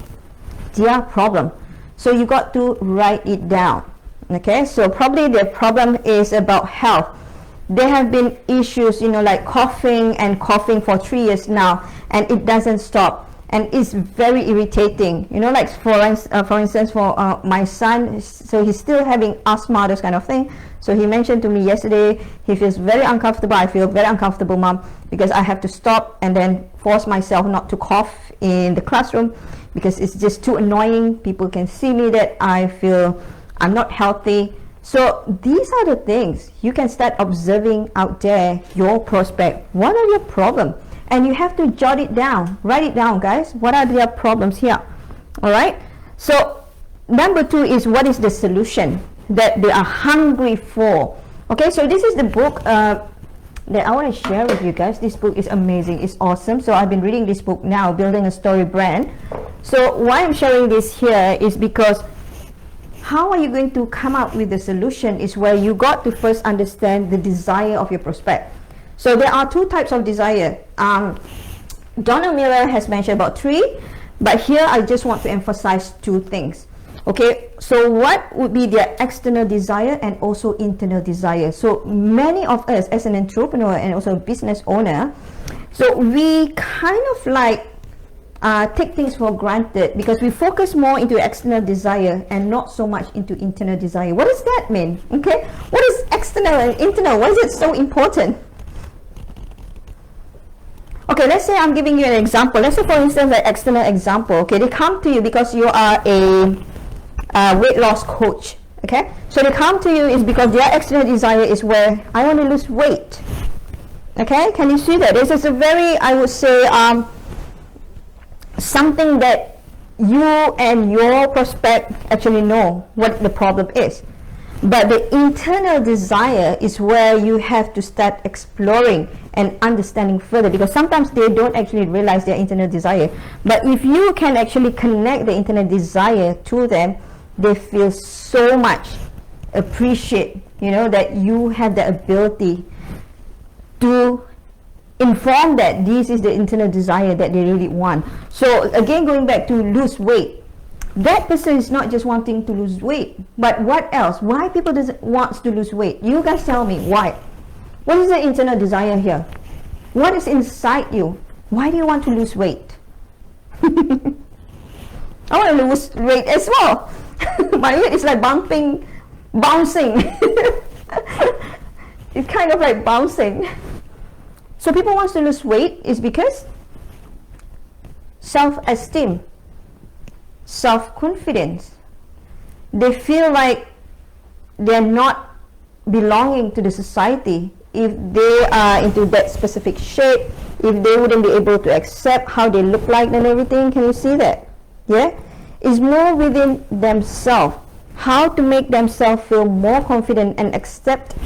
their problem. So you got to write it down. Okay, so probably their problem is about health. There have been issues, like coughing for 3 years now, and it doesn't stop. And it's very irritating. Like for instance, for my son, so he's still having asthma, this kind of thing. So he mentioned to me yesterday, he feels very uncomfortable. I feel very uncomfortable, Mom, because I have to stop and then force myself not to cough in the classroom, because it's just too annoying. People can see me that I feel I'm not healthy. So these are the things you can start observing out there, your prospect. What are your problems? And you have to jot it down, write it down, guys. What are their problems here? All right. So number two is, what is the solution that they are hungry for? Okay, so this is the book that I want to share with you guys. This book is amazing. It's awesome. So I've been reading this book now, Building a Story Brand. So why I'm sharing this here is because how are you going to come up with the solution is where you got to first understand the desire of your prospect. So there are two types of desire. Donna Miller has mentioned about three, but here I just want to emphasize two things. Okay, so what would be their external desire and also internal desire? So many of us as an entrepreneur and also a business owner, so we kind of like take things for granted because we focus more into external desire and not so much into internal desire. What does that mean? Okay, what is external and internal? Why is it so important? Okay, let's say I'm giving you an example. Let's say, for instance, an external example. Okay, they come to you because you are a weight loss coach. Okay, so they come to you is because their external desire is where I want to lose weight. Okay, can you see that? This is a very, I would say, something that you and your prospect actually know what the problem is. But the internal desire is where you have to start exploring and understanding further, because sometimes they don't actually realize their internal desire. But if you can actually connect the internal desire to them, they feel so much appreciate, that you have the ability to inform that this is the internal desire that they really want. So again, going back to lose weight. That person is not just wanting to lose weight, but what else? Why people wants to lose weight? You guys tell me why. What is the internal desire here? What is inside you? Why do you want to lose weight? I want to lose weight as well. My weight is like bouncing. It's kind of like bouncing. So people want to lose weight is because self-esteem, self-confidence. They feel like they're not belonging to the society if they are into that specific shape, if they wouldn't be able to accept how they look like and everything. Can you see that? Yeah? It's more within themselves. How to make themselves feel more confident and accept,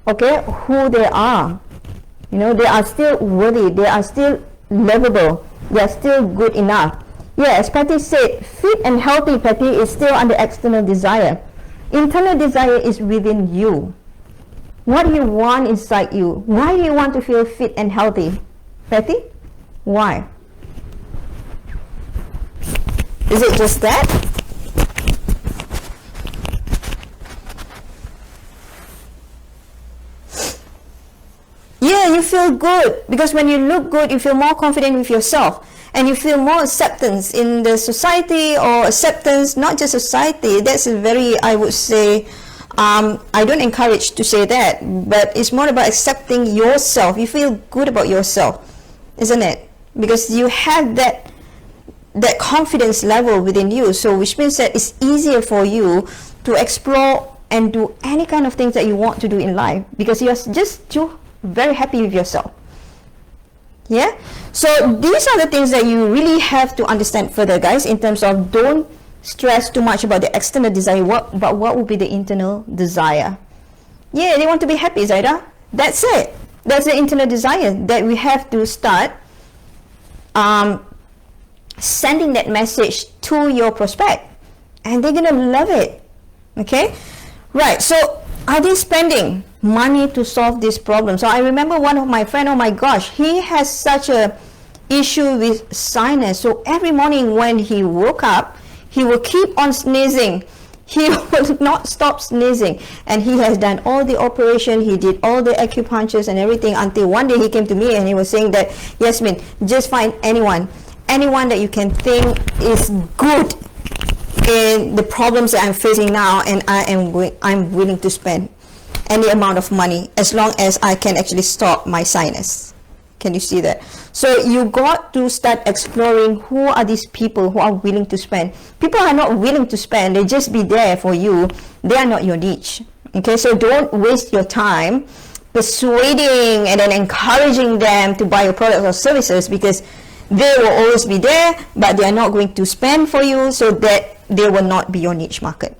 okay, who they are. You know, they are still worthy, they are still lovable, they are still good enough. Yeah, as Patty said, fit and healthy, Patty, is still under external desire. Internal desire is within you. What do you want inside you? Why do you want to feel fit and healthy? Patty? Why? Is it just that? Yeah, you feel good because when you look good, you feel more confident with yourself and you feel more acceptance in the society, or acceptance, not just society. That's a very, I would say, I don't encourage to say that, but it's more about accepting yourself. You feel good about yourself, isn't it? Because you have that confidence level within you, so which means that it's easier for you to explore and do any kind of things that you want to do in life because you're just too very happy with yourself. Yeah, so these are the things that you really have to understand further, guys, in terms of don't stress too much about the external desire, but what would be the internal desire. Yeah, they want to be happy, Zaida. That's it. That's the internal desire that we have to start sending that message to your prospect, and they're gonna love it. Okay, right? So are they spending money to solve this problem? So I remember one of my friend, oh my gosh, he has such a issue with sinus. So every morning when he woke up, he will keep on sneezing. He will not stop sneezing, and he has done all the operation, he did all the acupunctures and everything, until one day he came to me and he was saying that, Yasmin, just find anyone that you can think is good in the problems that I'm facing now, and I'm willing to spend any amount of money as long as I can actually stop my sinus. Can you see that? So you got to start exploring who are these people who are willing to spend. People are not willing to spend, they just be there for you. They are not your niche. Okay, so don't waste your time persuading and then encouraging them to buy your products or services, because they will always be there, but they are not going to spend for you, so that they will not be your niche market.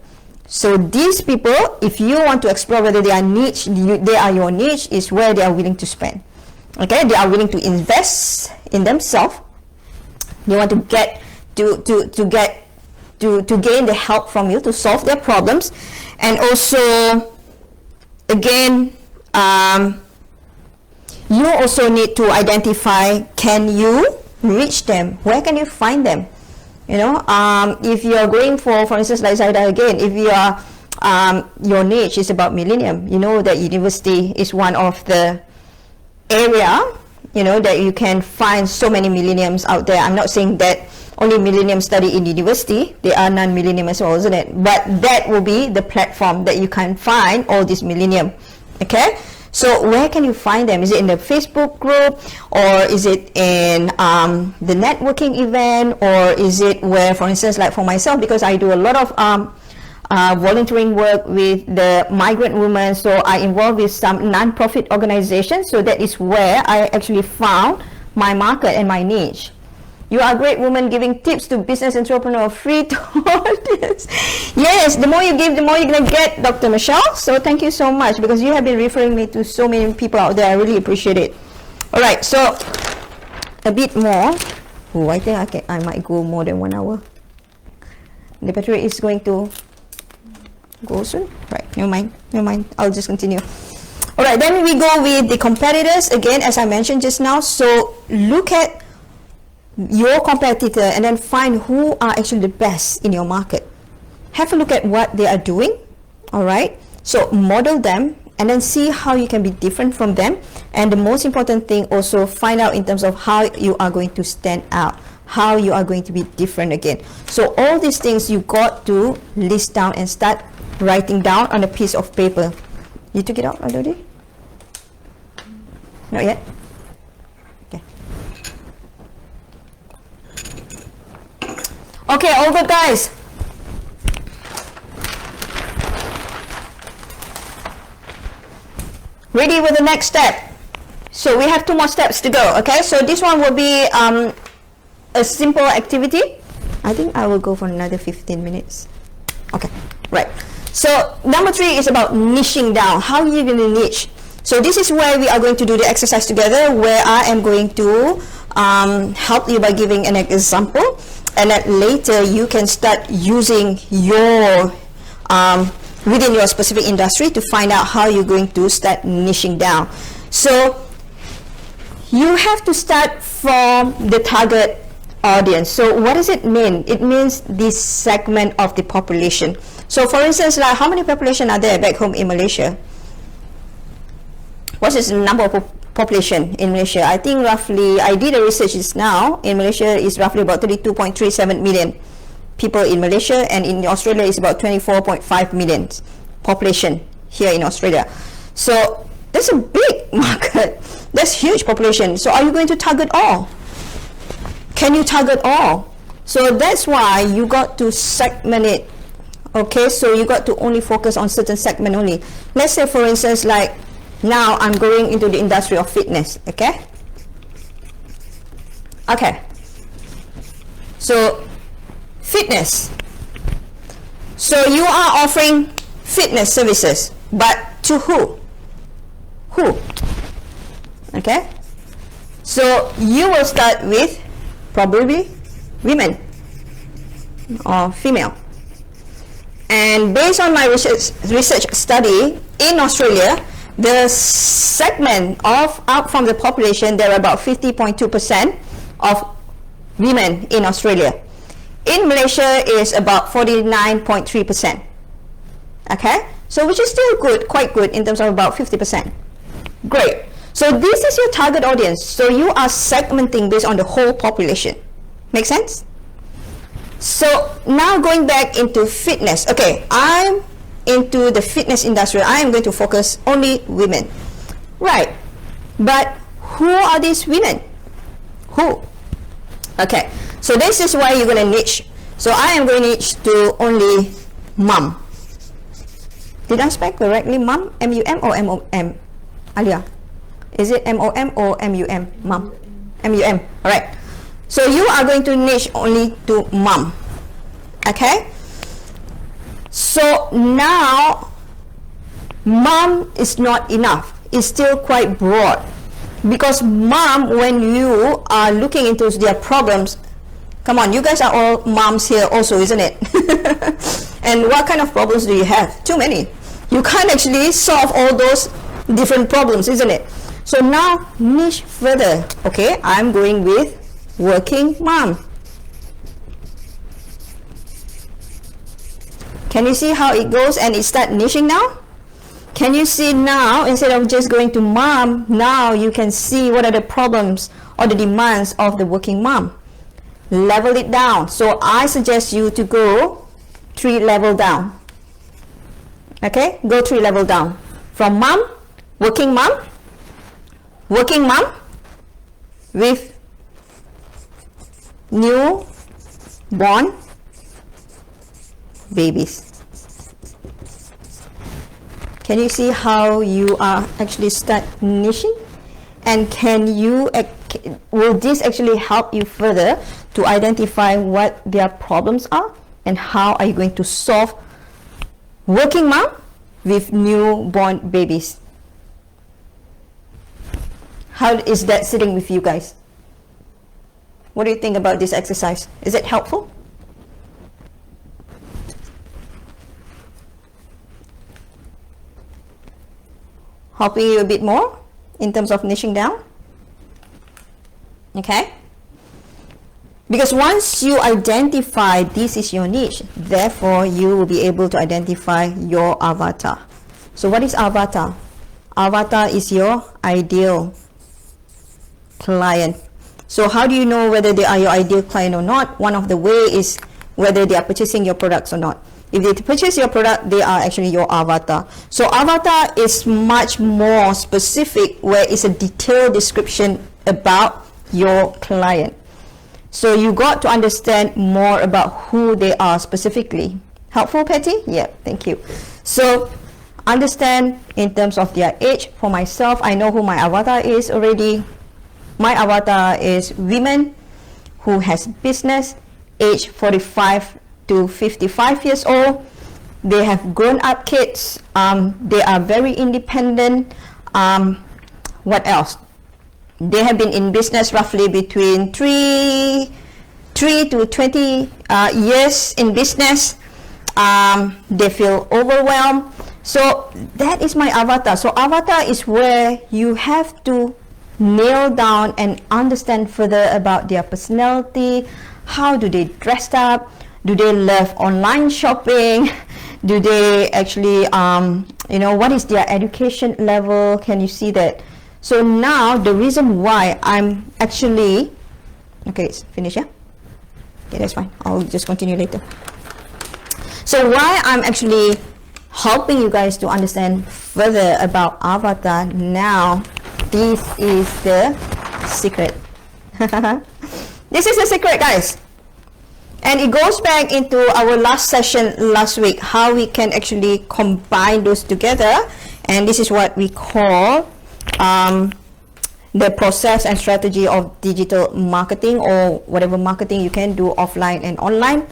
So these people, if you want to explore whether they are niche, they are your niche, is where they are willing to spend. Okay, they are willing to invest in themselves. They want to get to gain the help from you to solve their problems, and also, again, you also need to identify, can you reach them? Where can you find them? You know, if you are going for instance, like Zaida again, if you are your niche is about millennium, you know that university is one of the area, you know, that you can find so many millenniums out there. I'm not saying that only millennium study in university, they are non-millennium as well, isn't it? But that will be the platform that you can find all this millennium. Okay, so where can you find them? Is it in the Facebook group, or is it in the networking event, or is it where, for instance, like for myself, because I do a lot of volunteering work with the migrant women, so I involve with some non-profit organizations, so that is where I actually found my market and my niche. You are a great woman giving tips to business entrepreneur free to audience. Yes, the more you give, the more you're gonna get, Dr. Michelle. So thank you so much, because you have been referring me to so many people out there. I really appreciate it. All right, so a bit more. Oh, I think I might go more than 1 hour. The battery is going to go soon. Right, never mind. I'll just continue. All right, then we go with the competitors again, as I mentioned just now. So look at your competitor and then find who are actually the best in your market. Have a look at what they are doing, all right? So model them and then see how you can be different from them. And the most important thing, also find out in terms of how you are going to stand out, how you are going to be different again. So all these things you got to list down and start writing down on a piece of paper. You took it out already? Not yet? Okay. Okay, all good, guys. Ready with the next step. So we have 2 more steps to go. Okay, so this one will be a simple activity. I think I will go for another 15 minutes. Okay, right. So number 3 is about niching down. How are you going to niche? So this is where we are going to do the exercise together, where I am going to help you by giving an example, and then later you can start using your within your specific industry to find out how you're going to start niching down. So you have to start from the target audience. So what does it mean? It means this segment of the population. So for instance, like how many population are there back home in Malaysia? What is the number of population in Malaysia? I think roughly, I did a research just now, in Malaysia is roughly about 32.37 million people in Malaysia, and in Australia is about 24.5 million population here in Australia. So that's a big market. That's huge population. So are you going to target all? Can you target all? So that's why you got to segment it. Okay, so you got to only focus on certain segment only. Let's say for instance, like now I'm going into the industry of fitness. Okay. Okay. So fitness. So you are offering fitness services, but to who? Who? Okay. So you will start with probably women or female. And based on my research study in Australia, the segment of out from the population, there are about 50.2% of women in Australia. In Malaysia is about 49.3%. Okay, so which is still good, quite good in terms of about 50%. Great. So this is your target audience. So you are segmenting based on the whole population. Make sense? So now going back into fitness. Okay, I'm into the fitness industry. I am going to focus only women. Right. But who are these women? Who? Okay. So this is why you're going to niche. So I am going to niche to only mom. Did I spell correctly? Mom? M-U-M or M-O-M? Alia? Is it M-O-M or M-U-M? Mom. M-U-M. Alright. So you are going to niche only to mom. Okay? So now, mom is not enough. It's still quite broad. Because mom, when you are looking into their problems, come on, you guys are all moms here also, isn't it? And what kind of problems do you have? Too many. You can't actually solve all those different problems, isn't it? So now niche further. Okay, I'm going with working mom. Can you see how it goes and it starts niching now? Can you see now, instead of just going to mom, now you can see what are the problems or the demands of the working mom. Level it down. So I suggest you to go 3 level down. Okay, go 3 level down. From mom, working mom with newborn babies. Can you see how you are actually start niching? And can you, will this actually help you further to identify what their problems are and how are you going to solve working mom with newborn babies? How is that sitting with you guys? What do you think about this exercise? Is it helpful? Helping you a bit more in terms of niching down? Okay. Because once you identify this is your niche, therefore you will be able to identify your avatar. So what is avatar? Avatar is your ideal client. So how do you know whether they are your ideal client or not? One of the way is whether they are purchasing your products or not. If they purchase your product, they are actually your avatar. So avatar is much more specific, where it's a detailed description about your client. So you got to understand more about who they are specifically. Helpful, Patty? Yeah, thank you. So understand in terms of their age. For myself, I know who my avatar is already. My avatar is women who has business, age 45 to 55 years old. They have grown up kids. They are very independent. What else? They have been in business roughly between 3 to 20 years in business. They feel overwhelmed. So that is my avatar. So avatar is where you have to nail down and understand further about their personality. How do they dress up? Do they love online shopping? Do they actually, what is their education level? Can you see that? So now the reason why I'm actually, okay, it's finished, yeah? Okay, that's fine. I'll just continue later. So why I'm actually helping you guys to understand further about avatar now, this is the secret. This is the secret, guys. And it goes back into our last session last week, how we can actually combine those together. And this is what we call the process and strategy of digital marketing, or whatever marketing you can do offline and online.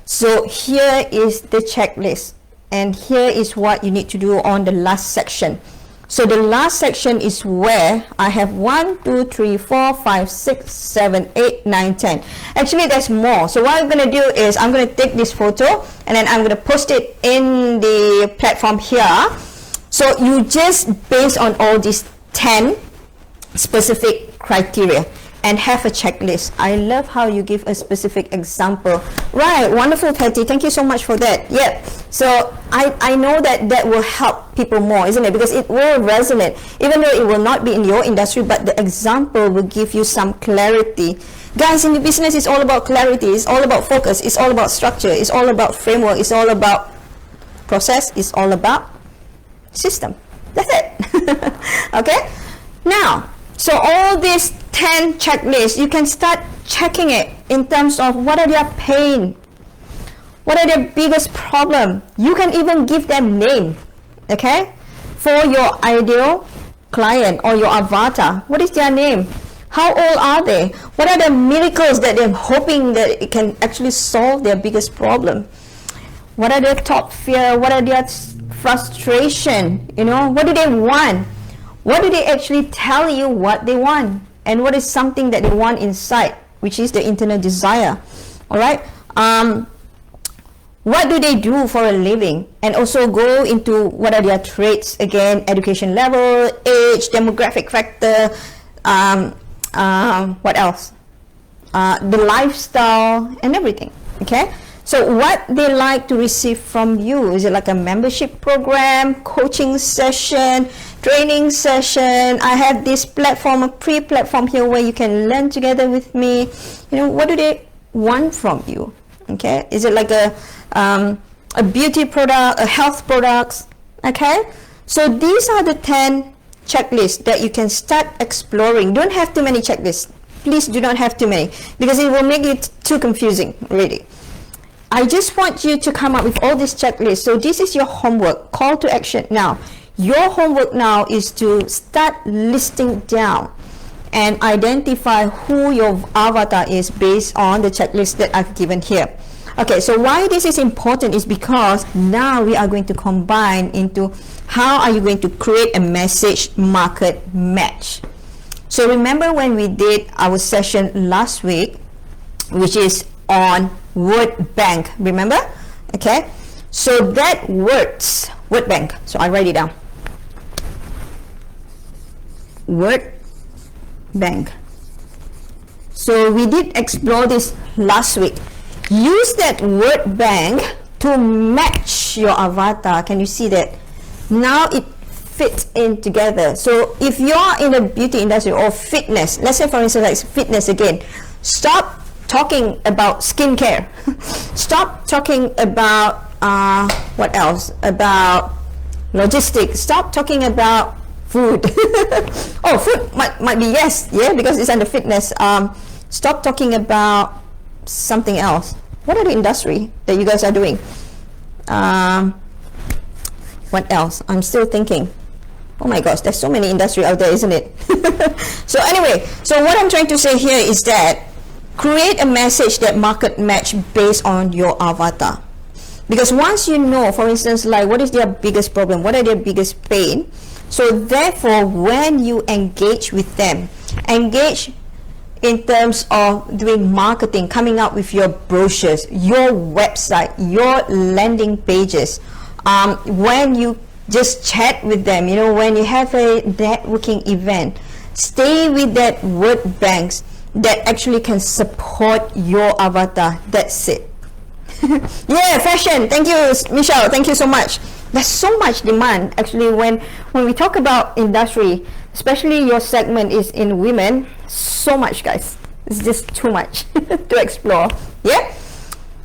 So here is the checklist, and here is what you need to do on the last section. So the last section is where I have 1, 2, 3, 4, 5, 6, 7, 8, 9, 10. Actually, there's more. So what I'm going to do is I'm going to take this photo and then I'm going to post it in the platform here. So you just based on all these 10 specific criteria and have a checklist. I love how you give a specific example. Right, wonderful, Patty. Thank you so much for that. Yeah, so I know that that will help people more, isn't it? Because it will resonate, even though it will not be in your industry, but the example will give you some clarity. Guys, in the business, it's all about clarity. It's all about focus. It's all about structure. It's all about framework. It's all about process. It's all about system. That's it. Okay? Now, so all these 10 checklists, you can start checking it in terms of what are their pain, what are their biggest problem. You can even give them name, okay, for your ideal client or your avatar. What is their name? How old are they? What are the miracles that they're hoping that it can actually solve their biggest problem? What are their top fear? What are their frustration? What do they want? What do they actually tell you what they want? And what is something that they want inside, which is the internal desire? All right. What do they do for a living? And also go into what are their traits, again, education level, age, demographic factor, what else? The lifestyle and everything. Okay. So what they like to receive from you, is it like a membership program, coaching session, training session? I have this platform, a pre-platform here where you can learn together with me. What do they want from you? Okay, is it like a beauty product, a health products? Okay, so these are the 10 checklists that you can start exploring. Don't have too many checklists. Please do not have too many, because it will make it too confusing, really. I just want you to come up with all these checklists. So this is your homework, call to action. Now, your homework now is to start listing down and identify who your avatar is based on the checklist that I've given here. Okay, so why this is important is because now we are going to combine into how are you going to create a message market match. So remember when we did our session last week, which is on word bank, remember? Okay, so that word bank, so I write it down, word bank. So we did explore this last week. Use that word bank to match your avatar. Can you see that? Now it fits in together. So if you're in the beauty industry or fitness, let's say for instance like fitness again, stop talking about skincare. Stop talking about what else? About logistics. Stop talking about food. Oh, food might be yes, yeah, because it's under fitness. Stop talking about something else. What are the industry that you guys are doing? What else? I'm still thinking. Oh my gosh, there's so many industry out there, isn't it? So anyway, so what I'm trying to say here is that create a message that market match based on your avatar. Because once you know, for instance, like what is their biggest problem, what are their biggest pain, so therefore when you engage with them, engage in terms of doing marketing, coming up with your brochures, your website, your landing pages, when you just chat with them, you know, when you have a networking event, stay with that word banks that actually can support your avatar. That's it. Yeah, fashion. Thank you, Michelle. Thank you so much. There's so much demand actually when we talk about industry, especially your segment is in women. So much, guys. It's just too much to explore. Yeah.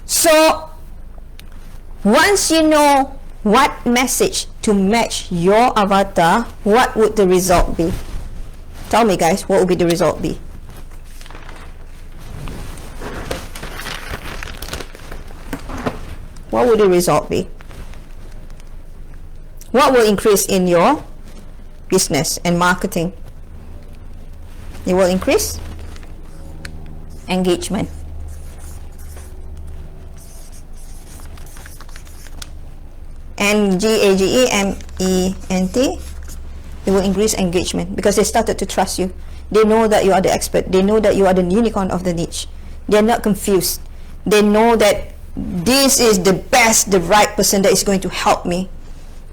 So once you know what message to match your avatar, what would the result be? Tell me, guys, what would be the result be? What would the result be? What will increase in your business and marketing? It will increase engagement. Engagement. It will increase engagement because they started to trust you. They know that you are the expert. They know that you are the unicorn of the niche. They're not confused. They know that this is the best, the right person that is going to help me.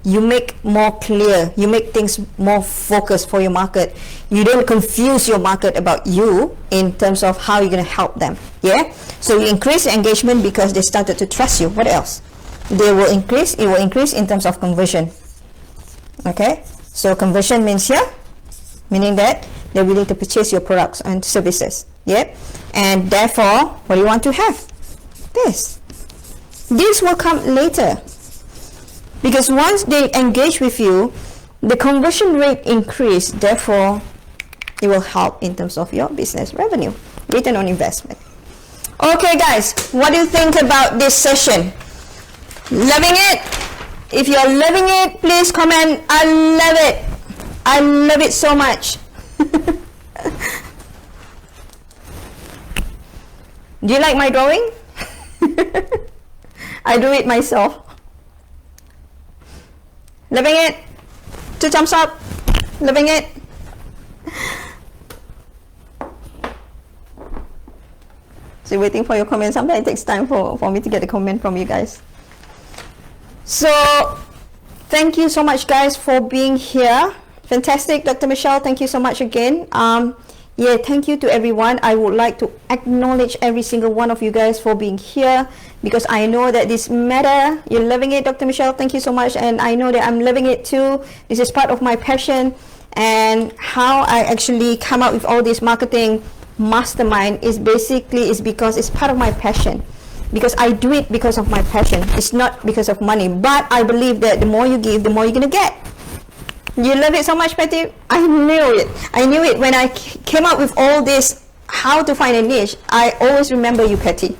You make more clear. You make things more focused for your market. You don't confuse your market about you in terms of how you're going to help them. Yeah. So you increase engagement because they started to trust you. What else? They will increase. It will increase in terms of conversion. Okay. So conversion means here, meaning that they're willing to purchase your products and services. Yeah. And therefore, what do you want to have? This. This will come later. Because once they engage with you, the conversion rate increase, therefore it will help in terms of your business revenue, return on investment. Okay guys, what do you think about this session? Loving it? If you're loving it, please comment, I love it. I love it so much. Do you like my drawing? I do it myself. Loving it? 2 thumbs up. Loving it? So waiting for your comment. Sometimes it takes time for me to get a comment from you guys. So thank you so much guys for being here. Fantastic, Dr. Michelle. Thank you so much again. Yeah, thank you to everyone. I would like to acknowledge every single one of you guys for being here because I know that this matter. You're loving it, Dr. Michelle. Thank you so much. And I know that I'm loving it too. This is part of my passion, and how I actually come up with all this marketing mastermind is because it's part of my passion. Because I do it because of my passion. It's not because of money. But I believe that the more you give, the more you're going to get. You love it so much, Patty? I knew it. I knew it. When I came up with all this, how to find a niche, I always remember you, Patty.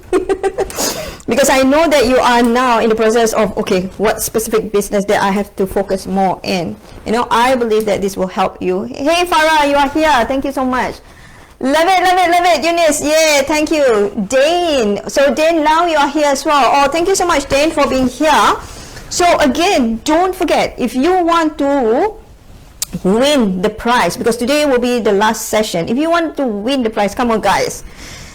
Because I know that you are now in the process of, okay, what specific business that I have to focus more in. You know, I believe that this will help you. Hey, Farah, you are here. Thank you so much. Love it, love it, love it. Eunice, yeah, thank you. Dane. So, Dane, now you are here as well. Oh, thank you so much, Dane, for being here. So, again, don't forget, if you want to win the prize, because today will be the last session. If you want to win the prize, come on guys,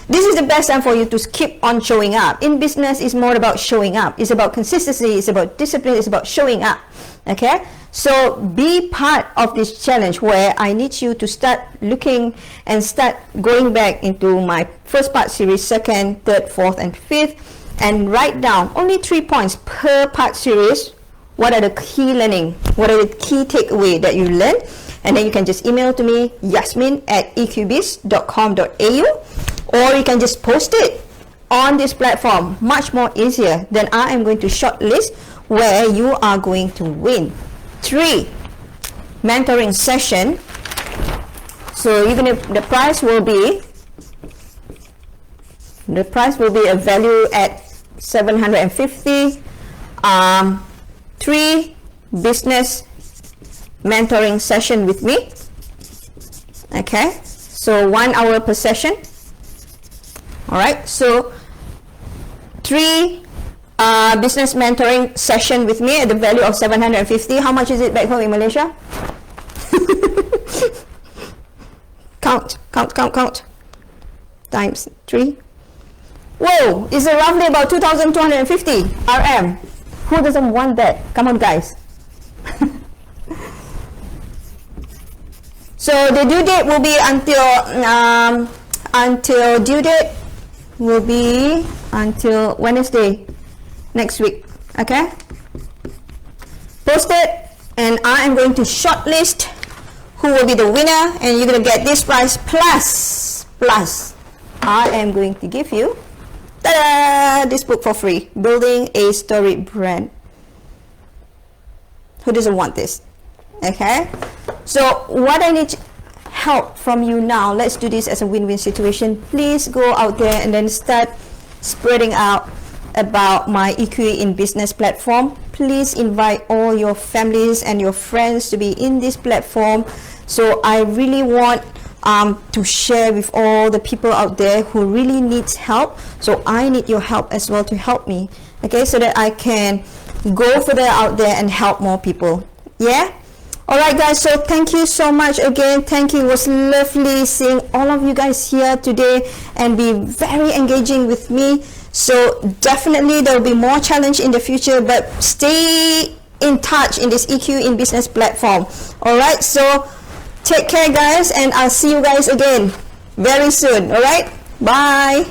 this is the best time for you to keep on showing up. In business, it's more about showing up. It's about consistency, it's about discipline, it's about showing up. Okay, So be part of this challenge where I need you to start looking and start going back into my first part series, second, third, fourth, and fifth, and write down only 3 points per part series. What are the key learning? What are the key takeaway that you learned? And then you can just email to me, yasmin@eqbiz.com.au, or you can just post it on this platform. Much more easier. Then I am going to shortlist where you are going to win 3 mentoring session. So even if the price will be a value at 750, 3 business mentoring session with me. Okay, so 1 hour per session. All right, so 3 business mentoring session with me at the value of 750. How much is it back home in Malaysia? count times 3. Whoa, is it roughly about 2,250 RM? Who doesn't want that? Come on, guys. So the due date will be until Wednesday next week. Okay, post it, and I am going to shortlist who will be the winner, and you're gonna get this price plus I am going to give you this book for free, Building a Storied Brand. Who doesn't want this? Okay, so what I need help from you now, let's do this as a win-win situation. Please go out there and then start spreading out about my EQ in Business platform. Please invite all your families and your friends to be in this platform. So I really want to share with all the people out there who really needs help. So I need your help as well to help me, okay, so that I can go further out there and help more people. Yeah. All right, guys, so thank you so much again. Thank you. It was lovely seeing all of you guys here today and be very engaging with me. So definitely there will be more challenge in the future, but stay in touch in this EQ in Business platform. All right, so take care, guys, and I'll see you guys again very soon. All right, bye.